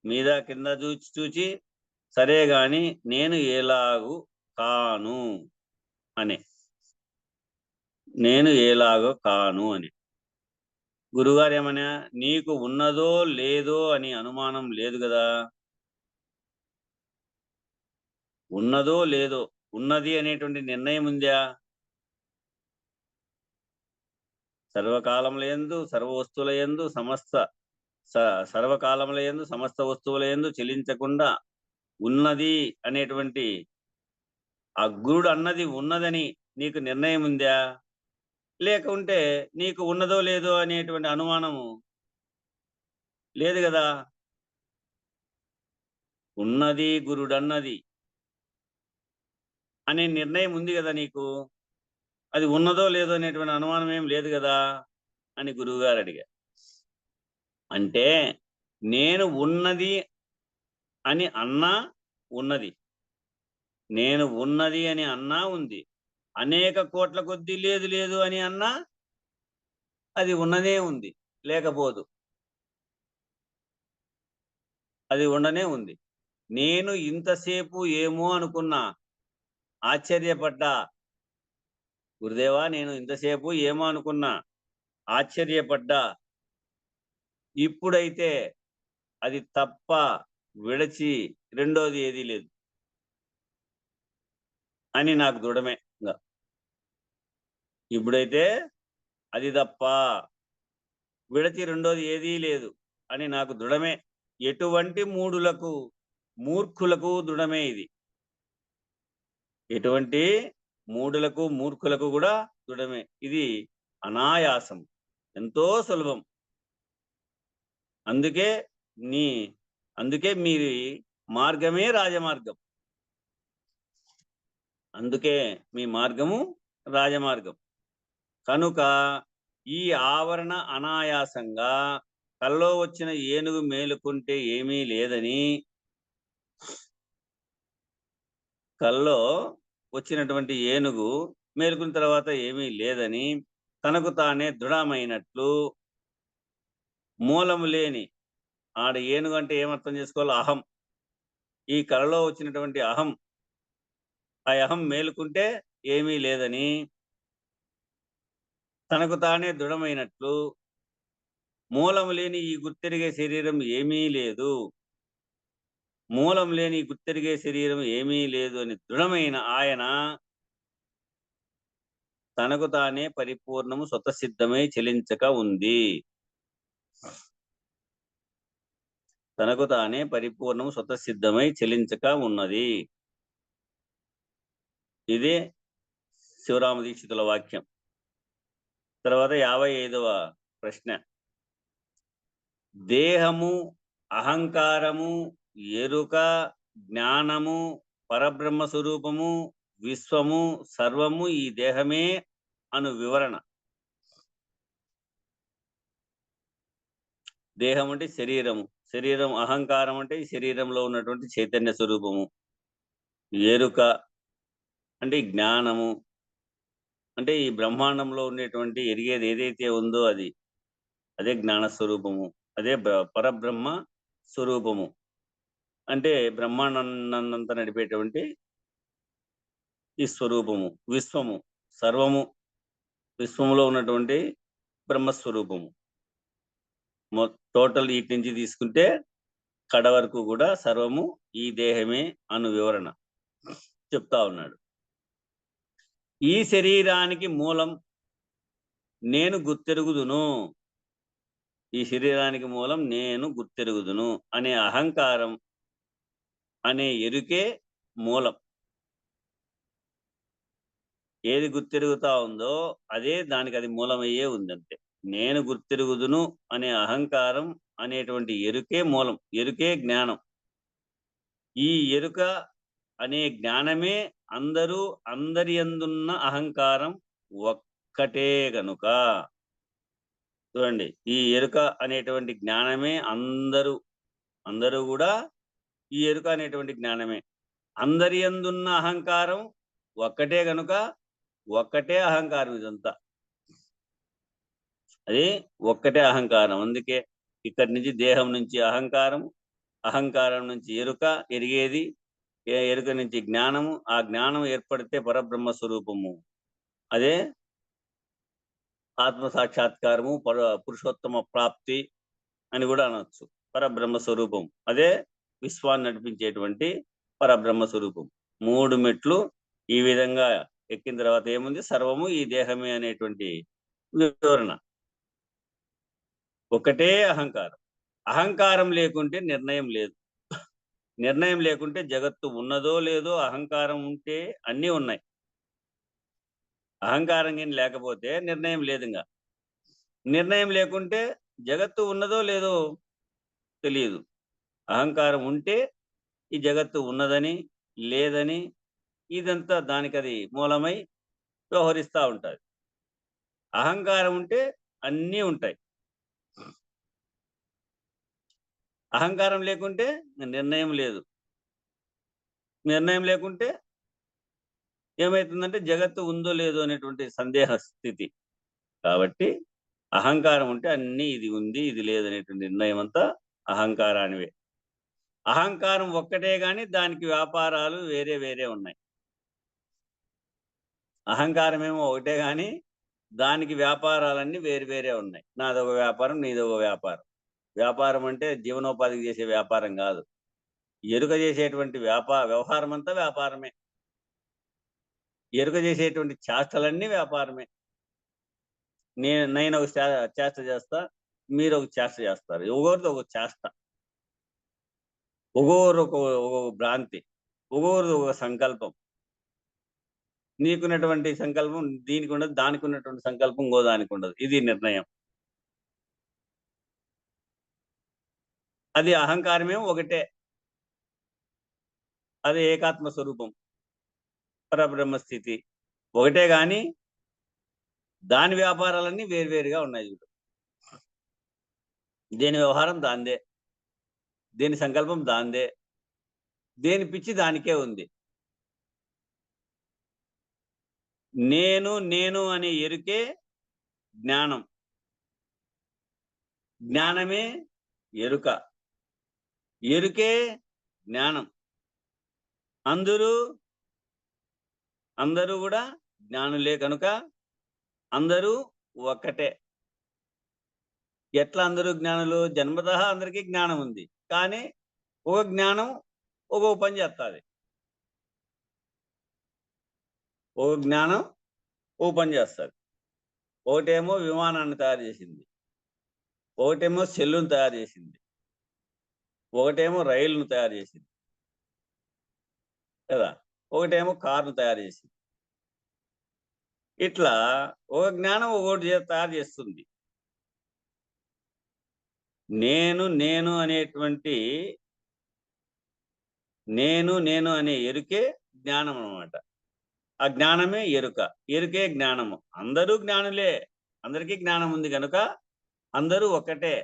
మీద కింద చూచి చూచి సరే గాని నేను ఎలాగు కాను అని, నేను ఎలాగో కాను అని. గురుగారు ఏమన్నా, నీకు ఉన్నదో లేదో అని అనుమానం లేదు కదా, ఉన్నదో లేదో, ఉన్నది అనేటువంటి నిర్ణయం ఉందా? సర్వకాలముల యందు సర్వ వస్తువుల యందు సర్వకాలముల యందు సమస్త వస్తువుల యందు చెలించకుండా ఉన్నది అనేటువంటి ఆ గురుడు అన్నది ఉన్నదని నీకు నిర్ణయం ఉందా? లేకుంటే నీకు ఉన్నదో లేదో అనేటువంటి అనుమానము లేదు కదా. ఉన్నది గురుడన్నది అనే నిర్ణయం ఉంది కదా నీకు, అది ఉన్నదో లేదో అనేటువంటి అనుమానం ఏం లేదు కదా అని గురువుగారు అడిగారు. అంటే నేను ఉన్నది అని అన్నా ఉన్నది, నేను ఉన్నది అని అన్నా ఉంది, అనేక కోట్ల కొద్దీ లేదు లేదు అని అన్నా అది ఉన్నదే ఉంది, లేకపోదు, అది ఉండనే ఉంది. నేను ఇంతసేపు ఏమో అనుకున్నా, ఆశ్చర్యపడ్డా. గురుదేవా, నేను ఇంతసేపు ఏమో అనుకున్నా, ఆశ్చర్యపడ్డా. ఇప్పుడైతే అది తప్ప విడచి రెండోది ఏదీ లేదు అని నాకు దృఢమే. ఇప్పుడైతే అది తప్ప విడచి రెండోది ఏదీ లేదు అని నాకు దృఢమే. ఎటువంటి మూర్ఖులకు దృఢమే ఇది. ఎటువంటి మూర్ఖులకు కూడా దృఢమే. ఇది అనాయాసం, ఎంతో సులభం. అందుకే మీ మార్గమే రాజమార్గం. అందుకే మీ మార్గము రాజమార్గం. కనుక ఈ ఆవరణ అనాయాసంగా కల్లో వచ్చిన ఏనుగు మేలుకుంటే ఏమీ లేదని, కల్లో వచ్చినటువంటి ఏనుగు మేలుకున్న తర్వాత ఏమీ లేదని తనకు తానే దృఢమైనట్లు, మూలము లేని ఆడ ఏనుగు అంటే ఏమర్థం చేసుకోవాలి? అహం. ఈ కలలో వచ్చినటువంటి అహం, ఆ అహం మేలుకుంటే ఏమీ లేదని తనకు తానే దృఢమైనట్లు, మూలము లేని ఈ గుర్తెరిగే శరీరం ఏమీ లేదు, మూలం లేని గుర్తెరిగే శరీరం ఏమీ లేదు అని దృఢమైన ఆయన తనకు తానే పరిపూర్ణము స్వతసిద్ధమై చెలించక ఉంది. తనకు తానే పరిపూర్ణము స్వతసిద్ధమై చెలించక ఉన్నది. ఇదే శివరామ దీక్షితుల వాక్యం. తర్వాత 55వ ప్రశ్న. దేహము, అహంకారము, ఎరుక, జ్ఞానము, పరబ్రహ్మ స్వరూపము, విశ్వము, సర్వము ఈ దేహమే అను వివరణ. దేహం అంటే శరీరము, శరీరం అహంకారం అంటే ఈ శరీరంలో ఉన్నటువంటి చైతన్య స్వరూపము. ఎరుక అంటే ఈ జ్ఞానము, అంటే ఈ బ్రహ్మాండంలో ఉండేటువంటి ఎరిగేది ఏదైతే ఉందో అది, అదే జ్ఞాన స్వరూపము. అదే పరబ్రహ్మ స్వరూపము. అంటే బ్రహ్మాండాన్నంతా నడిపేటువంటి ఈ స్వరూపము. విశ్వము, సర్వము, విశ్వములో ఉన్నటువంటి బ్రహ్మస్వరూపము. టోటల్ ఈటి నుంచి తీసుకుంటే కడ వరకు కూడా సర్వము ఈ దేహమే అను వివరణ చెప్తా ఉన్నాడు. ఈ శరీరానికి మూలం నేను గుర్తెరుగుదును, ఈ శరీరానికి మూలం నేను గుర్తెరుగుదును అనే అహంకారం అనే ఎరుకే మూలం. ఏది గుర్తెరుగుతా ఉందో అదే దానికి అది మూలమయ్యే ఉందంతే. నేను గుర్తెరుగుదును అనే అహంకారం అనేటువంటి ఎరుకే మూలం, ఎరుకే జ్ఞానం. ఈ ఎరుక అనే జ్ఞానమే అందరి యందున్న అహంకారం ఒక్కటే గనుక. చూడండి, ఈ ఎరుక అనేటువంటి జ్ఞానమే అందరూ కూడా ఈ ఎరుక అనేటువంటి జ్ఞానమే. అందరి యందున్న అహంకారం ఒక్కటే గనుక ఒక్కటే అహంకారం ఇదంతా. అది ఒక్కటే అహంకారం. అందుకే ఇక్కడి నుంచి దేహం నుంచి అహంకారం, అహంకారం నుంచి ఎరుక, ఎరిగేది, ఎరుక నుంచి జ్ఞానము, ఆ జ్ఞానం ఏర్పడితే పరబ్రహ్మ స్వరూపము. అదే ఆత్మ సాక్షాత్కారము, పురుషోత్తమ ప్రాప్తి అని కూడా అనొచ్చు. పరబ్రహ్మ స్వరూపం అదే విశ్వాన్ని నడిపించేటువంటి పరబ్రహ్మ స్వరూపం. 3 మెట్లు ఈ విధంగా ఎక్కిన తర్వాత ఏముంది? సర్వము ఈ దేహమే అనేటువంటి వివరణ. ఒకటే అహంకారం. అహంకారం లేకుంటే నిర్ణయం లేదు. నిర్ణయం లేకుంటే జగత్తు ఉన్నదో లేదో, అహంకారం ఉంటే అన్నీ ఉన్నాయి. అహంకారం కానీ లేకపోతే నిర్ణయం లేదుగా. నిర్ణయం లేకుంటే జగత్తు ఉన్నదో లేదో తెలియదు. అహంకారం ఉంటే ఈ జగత్తు ఉన్నదని, లేదని, ఇదంతా దానికది మూలమై వ్యవహరిస్తూ ఉంటుంది. అహంకారం ఉంటే అన్నీ ఉంటాయి. అహంకారం లేకుంటే నిర్ణయం లేదు. నిర్ణయం లేకుంటే ఏమైతుందంటే జగత్తు ఉందో లేదో అనేటువంటి సందేహ స్థితి. కాబట్టి అహంకారం ఉంటే అన్నీ ఇది ఉంది, ఇది లేదనేటువంటి నిర్ణయం అంతా అహంకారానివే. అహంకారం ఒక్కటే గాని దానికి వ్యాపారాలు వేరే వేరే ఉన్నాయి. అహంకారమేమో ఒకటే గాని దానికి వ్యాపారాలన్నీ వేరు వేరే ఉన్నాయి. నాదొక వ్యాపారం, నీదొక వ్యాపారం. వ్యాపారం అంటే జీవనోపాధికి చేసే వ్యాపారం కాదు. ఎరుక చేసేటువంటి వ్యవహారం అంతా వ్యాపారమే. ఎరుక చేసేటువంటి చేష్టలన్నీ వ్యాపారమే. నేనొక చేష్ట చేస్తా, మీరు ఒక చేష్ట చేస్తారు. ఒక్కొక్కరిది ఒక చేష్ట, ఒక్కొక్కరు ఒక్కొక్క భ్రాంతి, ఒక్కొక్కరిది ఒక సంకల్పం. నీకున్నటువంటి సంకల్పం దీనికి ఉండదు, దానికి ఉన్నటువంటి సంకల్పం ఇంకో దానికి ఉండదు. ఇది నిర్ణయం. అది అహంకారమేమో ఒకటే. అది ఏకాత్మ స్వరూపం, పరబ్రహ్మ స్థితి ఒకటే గాని దాని వ్యాపారాలన్నీ వేరువేరుగా ఉన్నాయి చూడు. దేని వ్యవహారం దాందే, దేని సంకల్పం దాందే, దేని పిచ్చి దానికే ఉంది. నేను అనే ఎరుకే జ్ఞానం. జ్ఞానమే ఎరుక. ఎరుకే జ్ఞానం. అందరూ కూడా జ్ఞానులే కనుక అందరూ ఒక్కటే. ఎట్లా అందరూ జ్ఞానులు? జన్మతః అందరికీ జ్ఞానం ఉంది. కానీ ఒక జ్ఞానం ఒక్కొక్క పని చేస్తుంది. ఒక జ్ఞానం ఓ పని చేస్తుంది. ఒకటేమో విమానాన్ని తయారు చేసింది, ఒకటేమో సెల్లును తయారు చేసింది, ఒకటేమో రైలును తయారు చేసింది కదా, ఒకటేమో కారును తయారు చేసింది. ఇట్లా ఒక జ్ఞానం ఒకటి తయారు చేస్తుంది. నేను అనేటువంటి నేను అనే ఎరుకే జ్ఞానం అన్నమాట. ఆ జ్ఞానమే ఎరుక. ఎరుకే జ్ఞానము. అందరూ జ్ఞానులే. అందరికీ జ్ఞానం ఉంది గనుక అందరూ ఒక్కటే.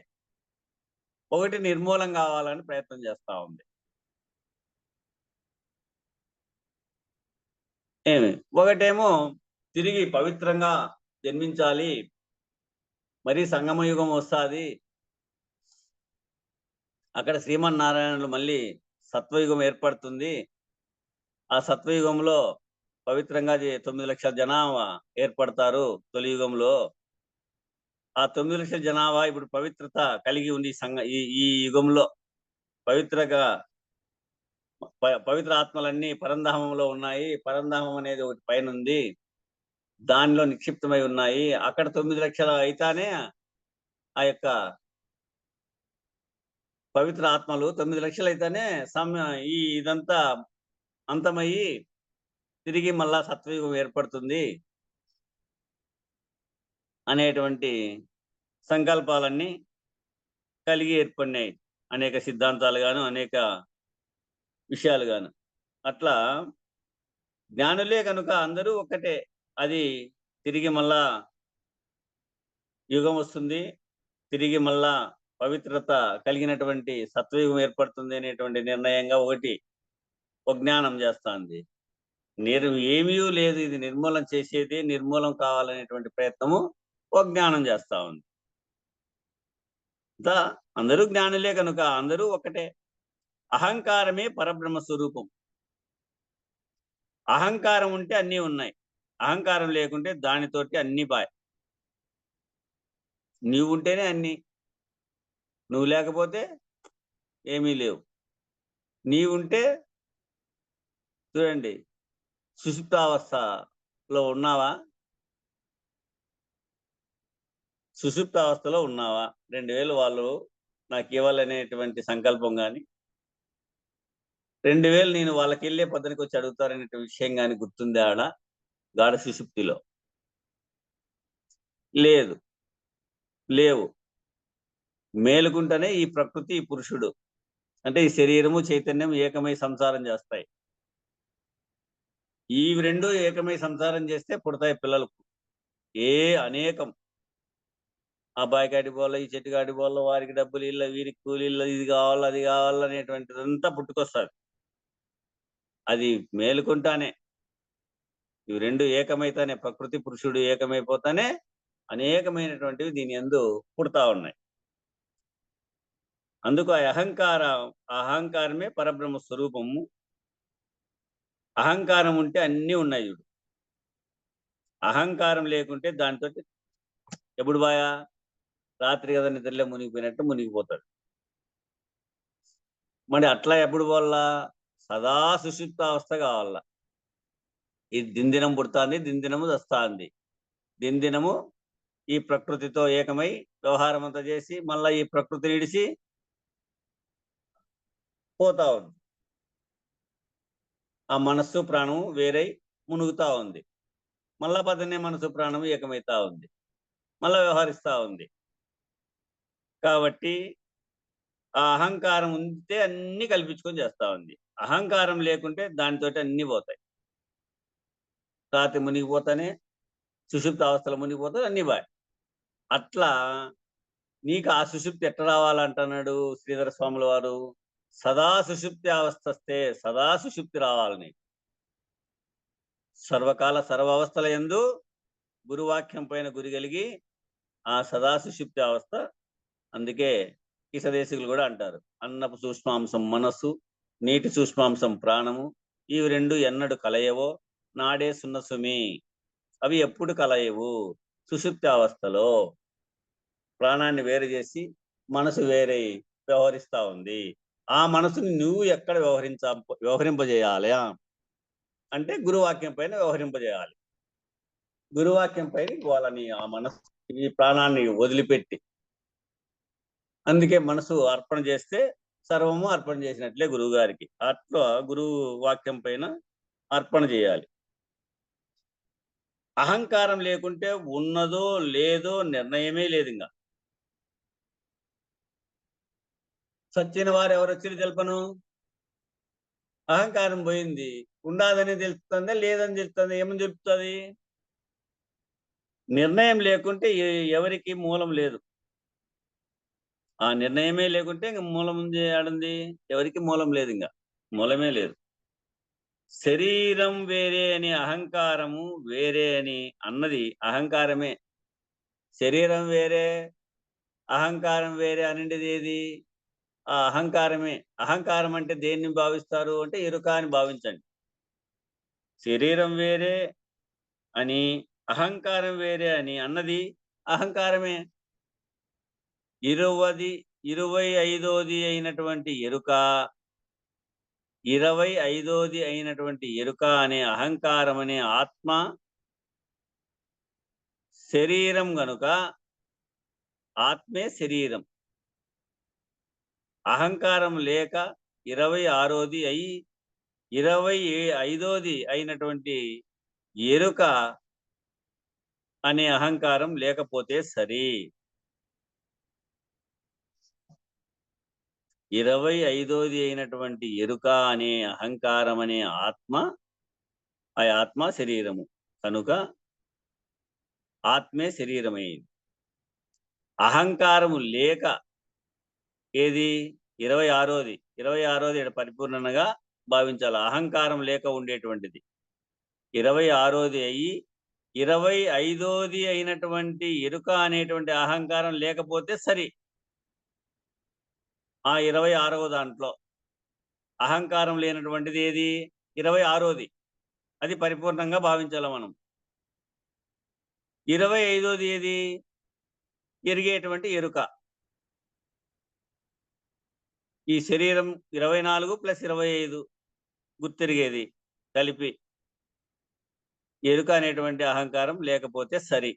ఒకటి నిర్మూలం కావాలని ప్రయత్నం చేస్తా ఉంది. ఏమి? ఒకటేమో తిరిగి పవిత్రంగా జన్మించాలి. మరీ సంగమ యుగం వస్తాది. అక్కడ శ్రీమన్నారాయణులు మళ్ళీ సత్వయుగం ఏర్పడుతుంది. ఆ సత్వయుగంలో పవిత్రంగా 9,00,000 జనాభా ఏర్పడతారు తొలి యుగంలో. ఆ 9,00,000 జనాభా ఇప్పుడు పవిత్రత కలిగి ఉంది ఈ యుగంలో. పవిత్రగా పవిత్ర ఆత్మలన్నీ పరంధామంలో ఉన్నాయి. పరంధామం అనేది ఒకటి పైనుంది. దానిలో నిక్షిప్తమై ఉన్నాయి. అక్కడ 9,00,000 అయితానే ఆ యొక్క పవిత్ర ఆత్మలు 9,00,000 అయితేనే ఇదంతా అంతమయ్యి తిరిగి మళ్ళా సత్వయుగం ఏర్పడుతుంది అనేటువంటి సంకల్పాలన్నీ కలిగి ఏర్పడినాయి. అనేక సిద్ధాంతాలు గాను, అనేక విషయాలు గాను. అట్లా జ్ఞానులే కనుక అందరూ ఒక్కటే. అది తిరిగి మళ్ళా యుగం వస్తుంది. తిరిగి మళ్ళా పవిత్రత కలిగినటువంటి సత్వయుగం ఏర్పడుతుంది అనేటువంటి నిర్ణయంగా ఒక జ్ఞానం చేస్తాంది. ఏమీ లేదు, ఇది నిర్మూలన చేసేది, నిర్మూలం కావాలనేటువంటి ప్రయత్నము ఒక జ్ఞానం చేస్తా ఉంది. అందరూ జ్ఞానులే కనుక అందరూ ఒకటే. అహంకారమే పరబ్రహ్మ స్వరూపం. అహంకారం ఉంటే అన్నీ ఉన్నాయి. అహంకారం లేకుంటే దానితోటి అన్ని బాయ్. నీవు ఉంటేనే అన్ని, నువ్వు లేకపోతే ఏమీ లేవు. నీవుంటే చూడండి, సుషుప్తావస్థలో ఉన్నావా? సుషుప్తావస్థలో ఉన్నావా? 2,000 వాళ్ళు నాకు ఇవ్వాలనేటువంటి సంకల్పం గాని, 2,000 నేను వాళ్ళకెళ్ళే పద్ధతికి వచ్చి అడుగుతారనే విషయం గాని గుర్తుందా ఆడ? గాఢ సుషుప్తిలో లేదు, లేవు. మేలుకుంటేనే ఈ ప్రకృతి, ఈ పురుషుడు అంటే ఈ శరీరము, చైతన్యం ఏకమై సంసారం చేస్తాయి. ఈ రెండు ఏకమై సంసారం చేస్తే పుడతాయి పిల్లలు. అనేకం. అబ్బాయి కాడి పోవాల, ఈ చెట్టు కాడి పోవాల, వారికి డబ్బులు ఇల్ల, వీరికి కూలీళ్ళ, ఇది కావాలా, అది కావాలనేటువంటిదంతా పుట్టుకొస్తుంది. అది మేలుకుంటానే ఇవి రెండు ఏకమైతానే, ప్రకృతి పురుషుడు ఏకమైపోతానే అనేకమైనటువంటివి దీని యందు పుడతా ఉన్నాయి. అందుకు ఆ అహంకారమే పరబ్రహ్మ స్వరూపము. అహంకారం ఉంటే అన్నీ ఉన్నాయి. అహంకారం లేకుంటే దాంతో ఎప్పుడు బాయా రాత్రి కదా నిద్రలే మునిగిపోయినట్టు మునిగిపోతాడు. మరి అట్లా ఎప్పుడు పోవాలా? సదా సుషుప్తావస్థ కావాలా. ఇది దినదినం పుడుతుంది, దినదినము వస్తుంది. దినదినము ఈ ప్రకృతితో ఏకమై వ్యవహారం అంతా చేసి మళ్ళా ఈ ప్రకృతిని ఇడిసి పోతా ఉంది. ఆ మనస్సు ప్రాణము వేరై మునుగుతా ఉంది. మళ్ళా పదనే మనసు ప్రాణము ఏకమైతా ఉంది. మళ్ళా వ్యవహరిస్తా ఉంది. కాబట్టి ఆ అహంకారం ఉంటే అన్ని కల్పించుకొని చేస్తా ఉంది. అహంకారం లేకుంటే దానితోటి అన్ని పోతాయి. రాత్రి మునిగిపోతానే సుషుప్త అవస్థలో మునిగిపోతే అన్ని బాయ్. అట్లా నీకు ఆ సుషుప్తి ఎట్లా రావాలంటున్నాడు శ్రీధర స్వాముల వారు? సదా సుషుప్తి అవస్థ వస్తే సదా సుషుప్తి రావాలి నీకు. సర్వకాల సర్వావస్థల యందు గురువాక్యం పైన గురి కలిగి ఆ సదా సుషుప్తి అవస్థ. అందుకే ఈసదేశికులు కూడా అంటారు, అన్నపు సూక్ష్మాంశం మనస్సు, నీటి సూక్ష్మాంశం ప్రాణము, ఇవి రెండు ఎన్నడు కలయవో నాడే సున్నసుమి. అవి ఎప్పుడు కలయవు? సుషుప్తి అవస్థలో. ప్రాణాన్ని వేరు చేసి మనసు వేరే వ్యవహరిస్తా ఉంది. ఆ మనసుని నువ్వు ఎక్కడ వ్యవహరింపజేయాలి అంటే గురువాక్యం పైన వ్యవహరింపజేయాలి. గురువాక్యం పైన వాళ్ళని ఆ మనసు ఈ ప్రాణాన్ని వదిలిపెట్టి, అందుకే మనసు అర్పణ చేస్తే సర్వము అర్పణ చేసినట్లే గురువు గారికి. అట్లా గురువు వాక్యం పైన అర్పణ చేయాలి. అహంకారం లేకుంటే ఉన్నదో లేదో నిర్ణయమే లేదు. ఇంకా సచ్చిన వారు ఎవరు వచ్చి తెలుపను? అహంకారం పోయింది. ఉండాదని తెలుస్తుందా? లేదని తెలుస్తుందా? ఏమని చెప్తుంది? నిర్ణయం లేకుంటే ఎవరికి మూలం లేదు. ఆ నిర్ణయమే లేకుంటే ఇంక మూలం ఉంది ఏడుంది? ఎవరికి మూలం లేదు ఇంగ. మూలమే లేదు. శరీరం వేరే అని అహంకారము వేరే అని అన్నది అహంకారమే. శరీరం వేరే, అహంకారం వేరే అనింటిది ఏది? ఆ అహంకారమే. అహంకారం అంటే దేన్ని భావిస్తారు అంటే ఎరుక అని భావించండి. శరీరం వేరే అని, అహంకారం వేరే అని అన్నది అహంకారమే. 25ది అయినటువంటి ఎరుక, 25ది అయినటువంటి ఎరుక అనే అహంకారం అనే ఆత్మ శరీరం గనుక ఆత్మే శరీరం. అహంకారం లేక 26ది అయి 25ది అయినటువంటి ఎరుక అనే అహంకారం లేకపోతే సరి. 25ది అయినటువంటి ఎరుక అనే అహంకారం అనే ఆత్మ, ఆ ఆత్మ శరీరము కనుక ఆత్మే శరీరమైంది. అహంకారము లేక ఏది 26ది 26ది ఈడ పరిపూర్ణంగా భావించాలి. అహంకారం లేక ఉండేటువంటిది 26ది అయ్యి 25ది అయినటువంటి ఎరుక అనేటువంటి అహంకారం లేకపోతే సరి. ఆ 26వ దాంట్లో అహంకారం లేనటువంటిది ఏది? 26ది. అది పరిపూర్ణంగా భావించాల మనం. 25ది ఏది? ఎరిగేటువంటి ఎరుక. ఈ శరీరం 24 + 25 గుర్తెరిగేది కలిపి. ఎరుక అనేటువంటి అహంకారం లేకపోతే సరి.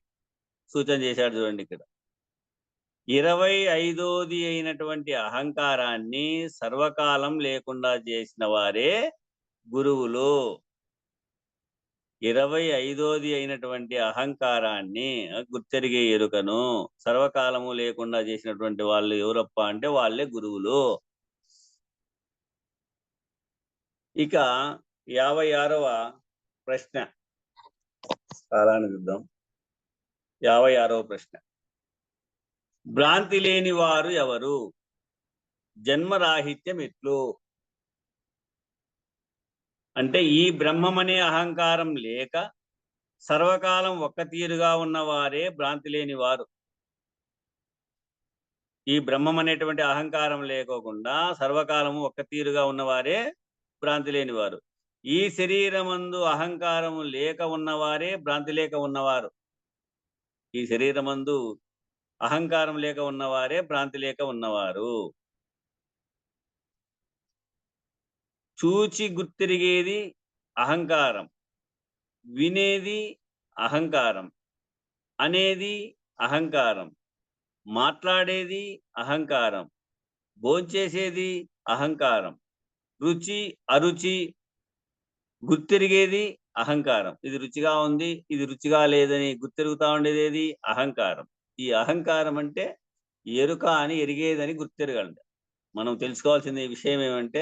సూచన చేశాడు చూడండి ఇక్కడ. 25ది అయినటువంటి అహంకారాన్ని సర్వకాలం లేకుండా చేసిన వారే గురువులు. 25ది అయినటువంటి అహంకారాన్ని గుర్తెరిగే ఎరుకను సర్వకాలము లేకుండా చేసినటువంటి వాళ్ళు ఎవరప్ప అంటే వాళ్ళే గురువులు. ఇక 56వ ప్రశ్న కాలాన్ని చూద్దాం. 56వ ప్రశ్న. భ్రాంతి లేని వారు ఎవరు? జన్మరాహిత్యం ఎట్లు? అంటే ఈ బ్రహ్మమనే అహంకారం లేక సర్వకాలం ఒక్క తీరుగా ఉన్నవారే భ్రాంతి లేని వారు. ఈ బ్రహ్మం అనేటువంటి అహంకారం లేకోకుండా సర్వకాలము ఒక్క తీరుగా ఉన్నవారే భ్రాంతి లేనివారు. ఈ శరీరమందు అహంకారము లేక ఉన్నవారే భ్రాంతి లేక ఉన్నవారు. ఈ శరీరమందు అహంకారం లేక ఉన్నవారే భ్రాంతి లేక ఉన్నవారు. చూచి గుర్తిరిగేది అహంకారం, వినేది అహంకారం, అనేది అహంకారం, మాట్లాడేది అహంకారం, భోంచేసేది అహంకారం, రుచి అరుచి గుర్తెరిగేది అహంకారం. ఇది రుచిగా ఉంది, ఇది రుచిగా లేదని గుర్తెరుగుతా ఉండేది ఏది? అహంకారం. ఈ అహంకారం అంటే ఎరుక అని ఎరిగేదని గుర్తెరగండి. మనం తెలుసుకోవాల్సిన విషయం ఏమంటే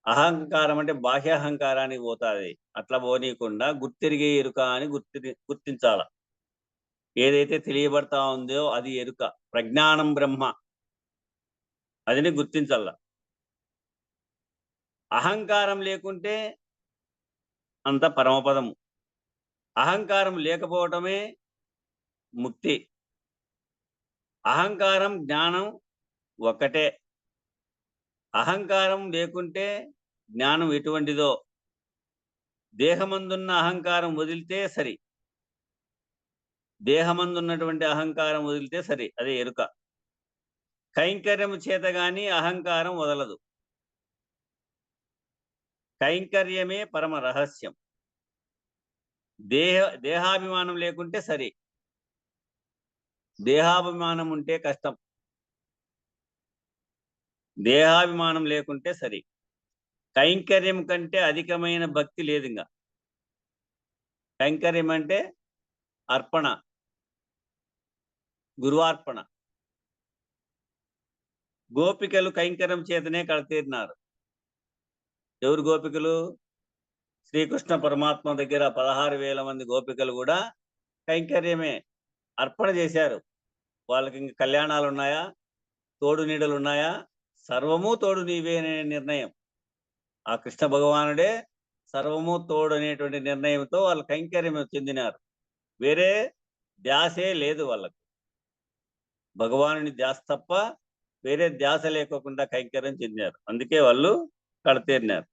అహంకారం అంటే బాహ్యాహంకారానికి పోతాది. అట్లా పోనీయకుండా గుర్తెరిగే ఎరుక అని గుర్తించాల. ఏదైతే తెలియబడతా ఉందో అది ఎరుక. ప్రజ్ఞానం బ్రహ్మ. అదిని గుర్తించాల. అహంకారం లేకుంటే అంత పరమపదము. అహంకారం లేకపోవటమే ముక్తి. అహంకారం జ్ఞానం ఒక్కటే. అహంకారం లేకుంటే జ్ఞానం ఎటువంటిదో దేహమందున్న అహంకారం వదిలితే సరి. దేహమందున్నటువంటి అహంకారం వదిలితే సరి. అదే ఎరుక. కైంకర్యము చేత గాని అహంకారం వదలదు. కైంకర్యమే పరమ రహస్యం. దేహాభిమానం లేకుంటే సరి. దేహాభిమానం ఉంటే కష్టం. దేహాభిమానం లేకుంటే సరి. కైంకర్యం కంటే అధికమైన భక్తి లేదింగా. కైంకర్యం అంటే అర్పణ, గురువార్పణ. గోపికలు కైంకర్యం చేతనే కడతీరినారు. ఎవరు గోపికలు? శ్రీకృష్ణ పరమాత్మ దగ్గర 16,000 మంది గోపికలు కూడా కైంకర్యమే అర్పణ చేశారు. వాళ్ళకి ఇంక కళ్యాణాలు ఉన్నాయా, తోడు నీడలు ఉన్నాయా? సర్వము తోడు నీవే అనే నిర్ణయం. ఆ కృష్ణ భగవానుడే సర్వము తోడు అనేటువంటి నిర్ణయంతో వాళ్ళు కైంకర్యం చెందినారు. వేరే ధ్యాసే లేదు వాళ్ళకు. భగవానుని ధ్యాస తప్ప వేరే ధ్యాస లేకోకుండా కైంకర్యం చెందినారు. అందుకే వాళ్ళు కడతేరినారు.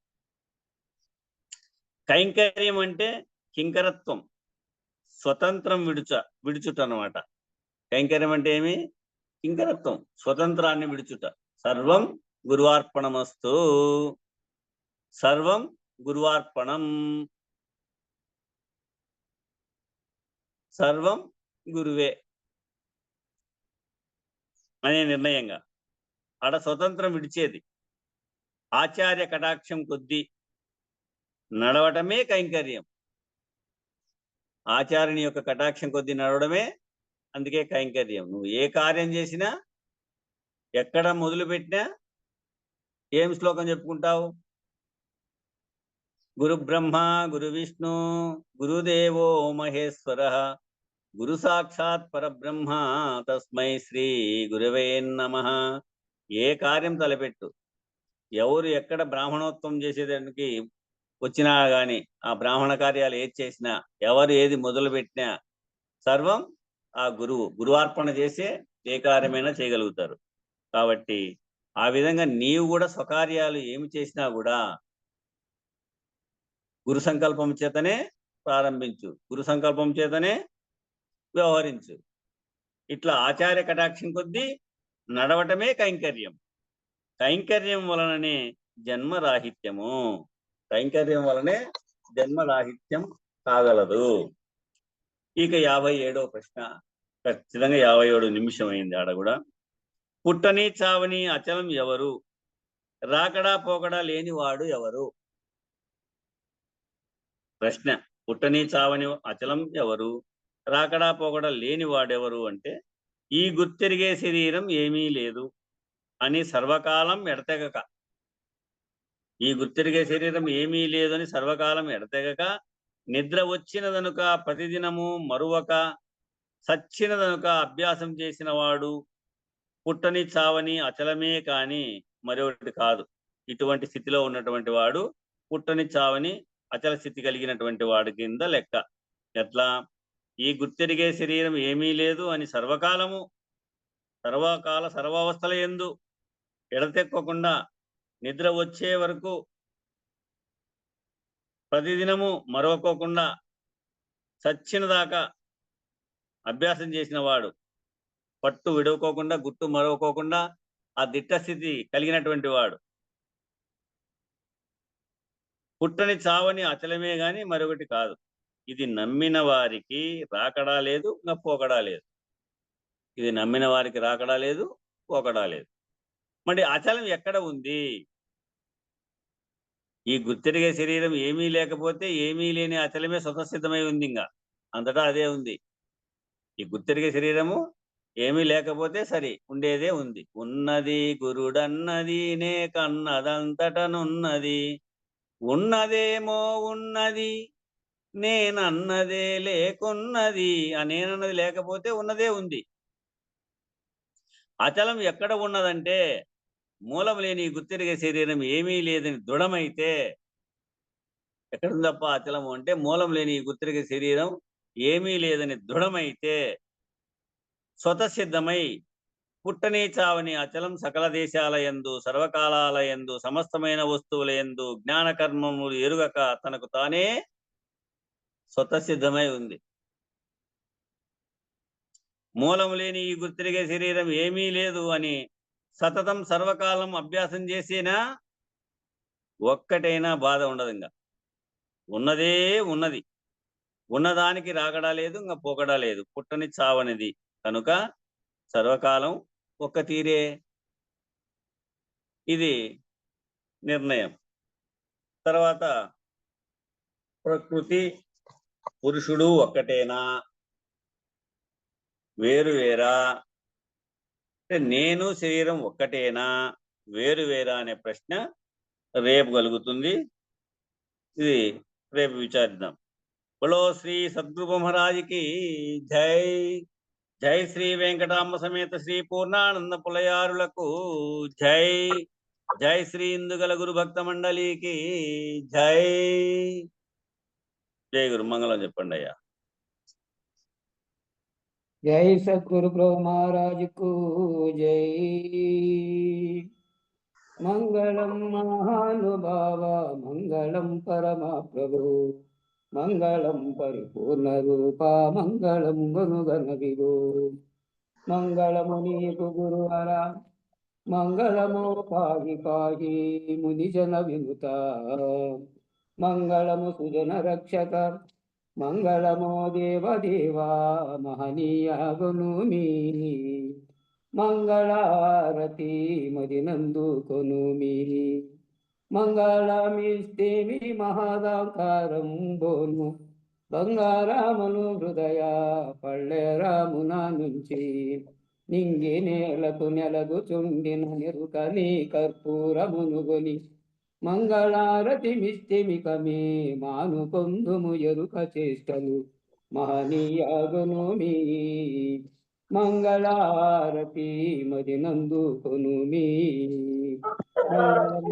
కైంకర్యం అంటే కింకరత్వం, స్వతంత్రం విడుచుట అన్నమాట. కైంకర్యం అంటే ఏమి? కింకరత్వం, స్వతంత్రాన్ని విడుచుట. సర్వం గురువార్పణమస్తు. సర్వం గురువార్పణం. సర్వం గురువే అనే నిర్ణయంగా ఆడ స్వతంత్రం విడిచేది. ఆచార్య కటాక్షం కొద్దీ నడవటమే కైంకర్యం. ఆచార్యుని యొక్క కటాక్షం కొద్దీ నడవడమే అందుకే కైంకర్యం. నువ్వు ఏ కార్యం చేసినా, ఎక్కడ మొదలు పెట్టినా ఏం శ్లోకం చెప్పుకుంటావు? గురు బ్రహ్మ గురు విష్ణు గురుదేవో మహేశ్వర గురు సాక్షాత్ పరబ్రహ్మ తస్మై శ్రీ గురవే నమః. ఏ కార్యం తలపెట్టు, ఎవరు ఎక్కడ బ్రాహ్మణోత్వం చేసేదానికి వచ్చినా గాని, ఆ బ్రాహ్మణ కార్యాలు ఏది చేసినా, ఎవరు ఏది మొదలు పెట్టినా సర్వం ఆ గురువార్పణ చేసే ఏ కార్యమైనా చేయగలుగుతారు. కాబట్టి ఆ విధంగా నీవు కూడా స్వకార్యాలు ఏమి చేసినా కూడా గురు సంకల్పం చేతనే ప్రారంభించు, గురు సంకల్పం చేతనే వ్యవహరించు. ఇట్లా ఆచార్య కటాక్షం కొద్దీ నడవటమే కైంకర్యం. కైంకర్యం వలననే జన్మరాహిత్యము. కైంకర్యం వలనే జన్మరాహిత్యం కాగలదు. ఇక 57వ ప్రశ్న. ఖచ్చితంగా 57 నిమిషం అయింది ఆడ కూడా. పుట్టని చావని అచలం ఎవరు? రాకడా పోకడా లేనివాడు ఎవరు? ప్రశ్న. పుట్టని చావని అచలం ఎవరు? రాకడా పోకడా లేనివాడెవరు అంటే, ఈ గుర్తెరిగే శరీరం ఏమీ లేదు అని సర్వకాలం ఎడతెగక, ఈ గుర్తెరిగే శరీరం ఏమీ లేదని సర్వకాలం ఎడతెగక, నిద్ర వచ్చినదనుక ప్రతిదినము మరువక, సచ్చినదనుక అభ్యాసం చేసిన వాడు పుట్టని చావని అచలమే కాని మరొకటి కాదు. ఇటువంటి స్థితిలో ఉన్నటువంటి వాడు పుట్టని చావని అచల స్థితి కలిగినటువంటి వాడి కింద లెక్క. ఎట్లా? ఈ గుర్తెరిగే శరీరం ఏమీ లేదు అని సర్వకాలము, సర్వకాల సర్వావస్థల యందు ఎడతెక్కకుండా నిద్ర వచ్చే వరకు ప్రతిదినము మరవకోకుండా చచ్చిన దాకా అభ్యాసం చేసిన వాడు, పట్టు విడవకోకుండా గుట్టు మరవకోకుండా ఆ దిట్టస్థితి కలిగినటువంటి వాడు పుట్టని చావని అచలమే గాని మరొకటి కాదు. ఇది నమ్మిన వారికి రాకడా లేదు, ఇంకా పోకడా లేదు. ఇది నమ్మిన వారికి రాకడా లేదు, పోకడా లేదు. మరి అచలం ఎక్కడ ఉంది? ఈ గుర్తెరిగే శరీరం ఏమీ లేకపోతే ఏమీ లేని అచలమే స్వతసిద్ధమై ఉంది. ఇంకా అంతటా అదే ఉంది. ఈ గుర్తెరిగే శరీరము ఏమీ లేకపోతే సరి, ఉండేదే ఉంది. ఉన్నది గురుడన్నది నే కన్నదంతటనున్నది, ఉన్నదేమో ఉన్నది నేనన్నదే లేకున్నది. ఆ నేనన్నది లేకపోతే ఉన్నదే ఉంది. అచలం ఎక్కడ ఉన్నదంటే, మూలం లేని గుర్తెరిగే శరీరం ఏమీ లేదని దృఢమైతే, ఎక్కడుందప్ప అచలము అంటే, మూలం లేని గుర్తెరిగే శరీరం ఏమీ లేదని దృఢమైతే, స్వతసిద్ధమై పుట్టని చావని అచలం సకల దేశాల యందు సర్వకాలాల యందు సమస్తమైన వస్తువుల యందు జ్ఞానకర్మములు ఎరుగక తనకు తానే స్వతసిద్ధమై ఉంది. మూలం లేని ఈ గుర్తిరిగే శరీరం ఏమీ లేదు అని సతతం సర్వకాలం అభ్యాసం చేసినా ఒక్కటైనా బాధ ఉండదు. ఇంకా ఉన్నదే ఉన్నది, ఉన్నదానికి రాకడా లేదు, ఇంకా పోకడా లేదు, పుట్టని చావనిది కనుక సర్వకాలం ఒక్క తీరే. ఇది నిర్ణయం. తర్వాత ప్రకృతి పురుషుడు ఒక్కటేనా, వేరు వేరా? అంటే నేను శరీరం ఒక్కటేనా, వేరు వేరా అనే ప్రశ్న రేపు కలుగుతుంది. ఇది రేపు విచారిద్దాం. బలో శ్రీ సద్గురు మహారాజుకి జై. జై శ్రీ వెంకటాంబ సమేత శ్రీ పూర్ణానంద పులయారులకు జై. జై శ్రీ ఇందుగల గురు భక్త మండలికి జై. జై గురు మంగళం చెప్పండి అయ్యా. జై సద్గురు ప్రభు మహారాజుకు జై. మంగళం మహానుభావ మంగళం పరమ ప్రభు మంగళం పరిపూర్ణ రూప మంగళం గనుగన విభో. మంగళము నీకు గురువర మంగళము పాహి పాహి మునిజన వినుత. మంగళము సుజన రక్షక మంగళమో దేవదేవా మహనీయ గునుమి. మంగళారతి మదినందు కొనుమి. మంగళమిస్తేమి మహదాకారం బోను బంగారామను హృదయ పళ్ళెరామున నుంచి. నింగి నేలకు నెలగుచుండిన నిరుకని కర్పూరమునుగొని మంగళారతి మిస్తిమికమే మాను పొందుము ఎరుక చేష్టలు మహనీయగునుమి. మంగళారతి మదినందు కొనుమి. మంగళం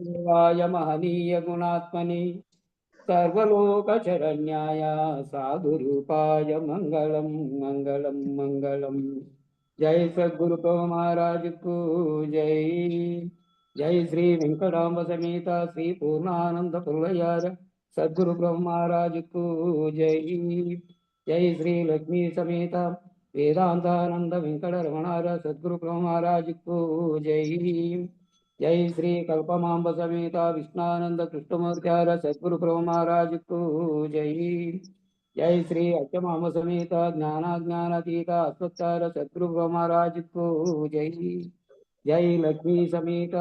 దేవాయ మహనీయ గుణాత్మని సర్వలోక శరణ్యాయ సాధురూపాయ మంగళం మంగళం మంగళం. జై సద్గురు ప్రభు మహారాజుకు జై. జై శ్రీ వెంకటాంబ సమేత శ్రీ పూర్ణానంద పుల్లయార సద్గురు ప్రభు మహారాజుకు జై. జై శ్రీ లక్ష్మీ సమేత వేదాంతానంద వెంకట రమణార సద్గురు ప్రభు మహారాజుకు జై. జై శ్రీ కల్పమాంబ సమేత విష్ణానంద కృష్ణమూర్త్యార సద్గురు ప్రభు మహారాజుకు జై. జై శ్రీ అచ్చమాంబ సమేత జ్ఞానాజ్ఞానాతీత అశ్వత్థార సద్గురు ప్రభు మహారాజుకు జై. జై లక్ష్మీ సమేత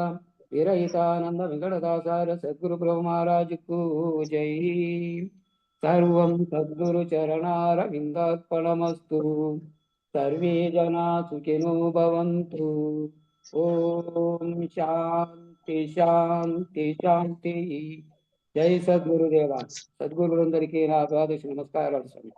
విరహితానంద వెంకటదాసార సద్గురు ప్రభు మహారాజుకు జై. సర్వం సద్గురు చరణార విందార్పణమస్తు. సర్వే జనా సుఖినో భవంతు. ఓం శాంతి శాంతి శాంతి. జై సద్గురుదేవ. సద్గురులందరికీ నా ద్వాదశి నమస్కారాలు.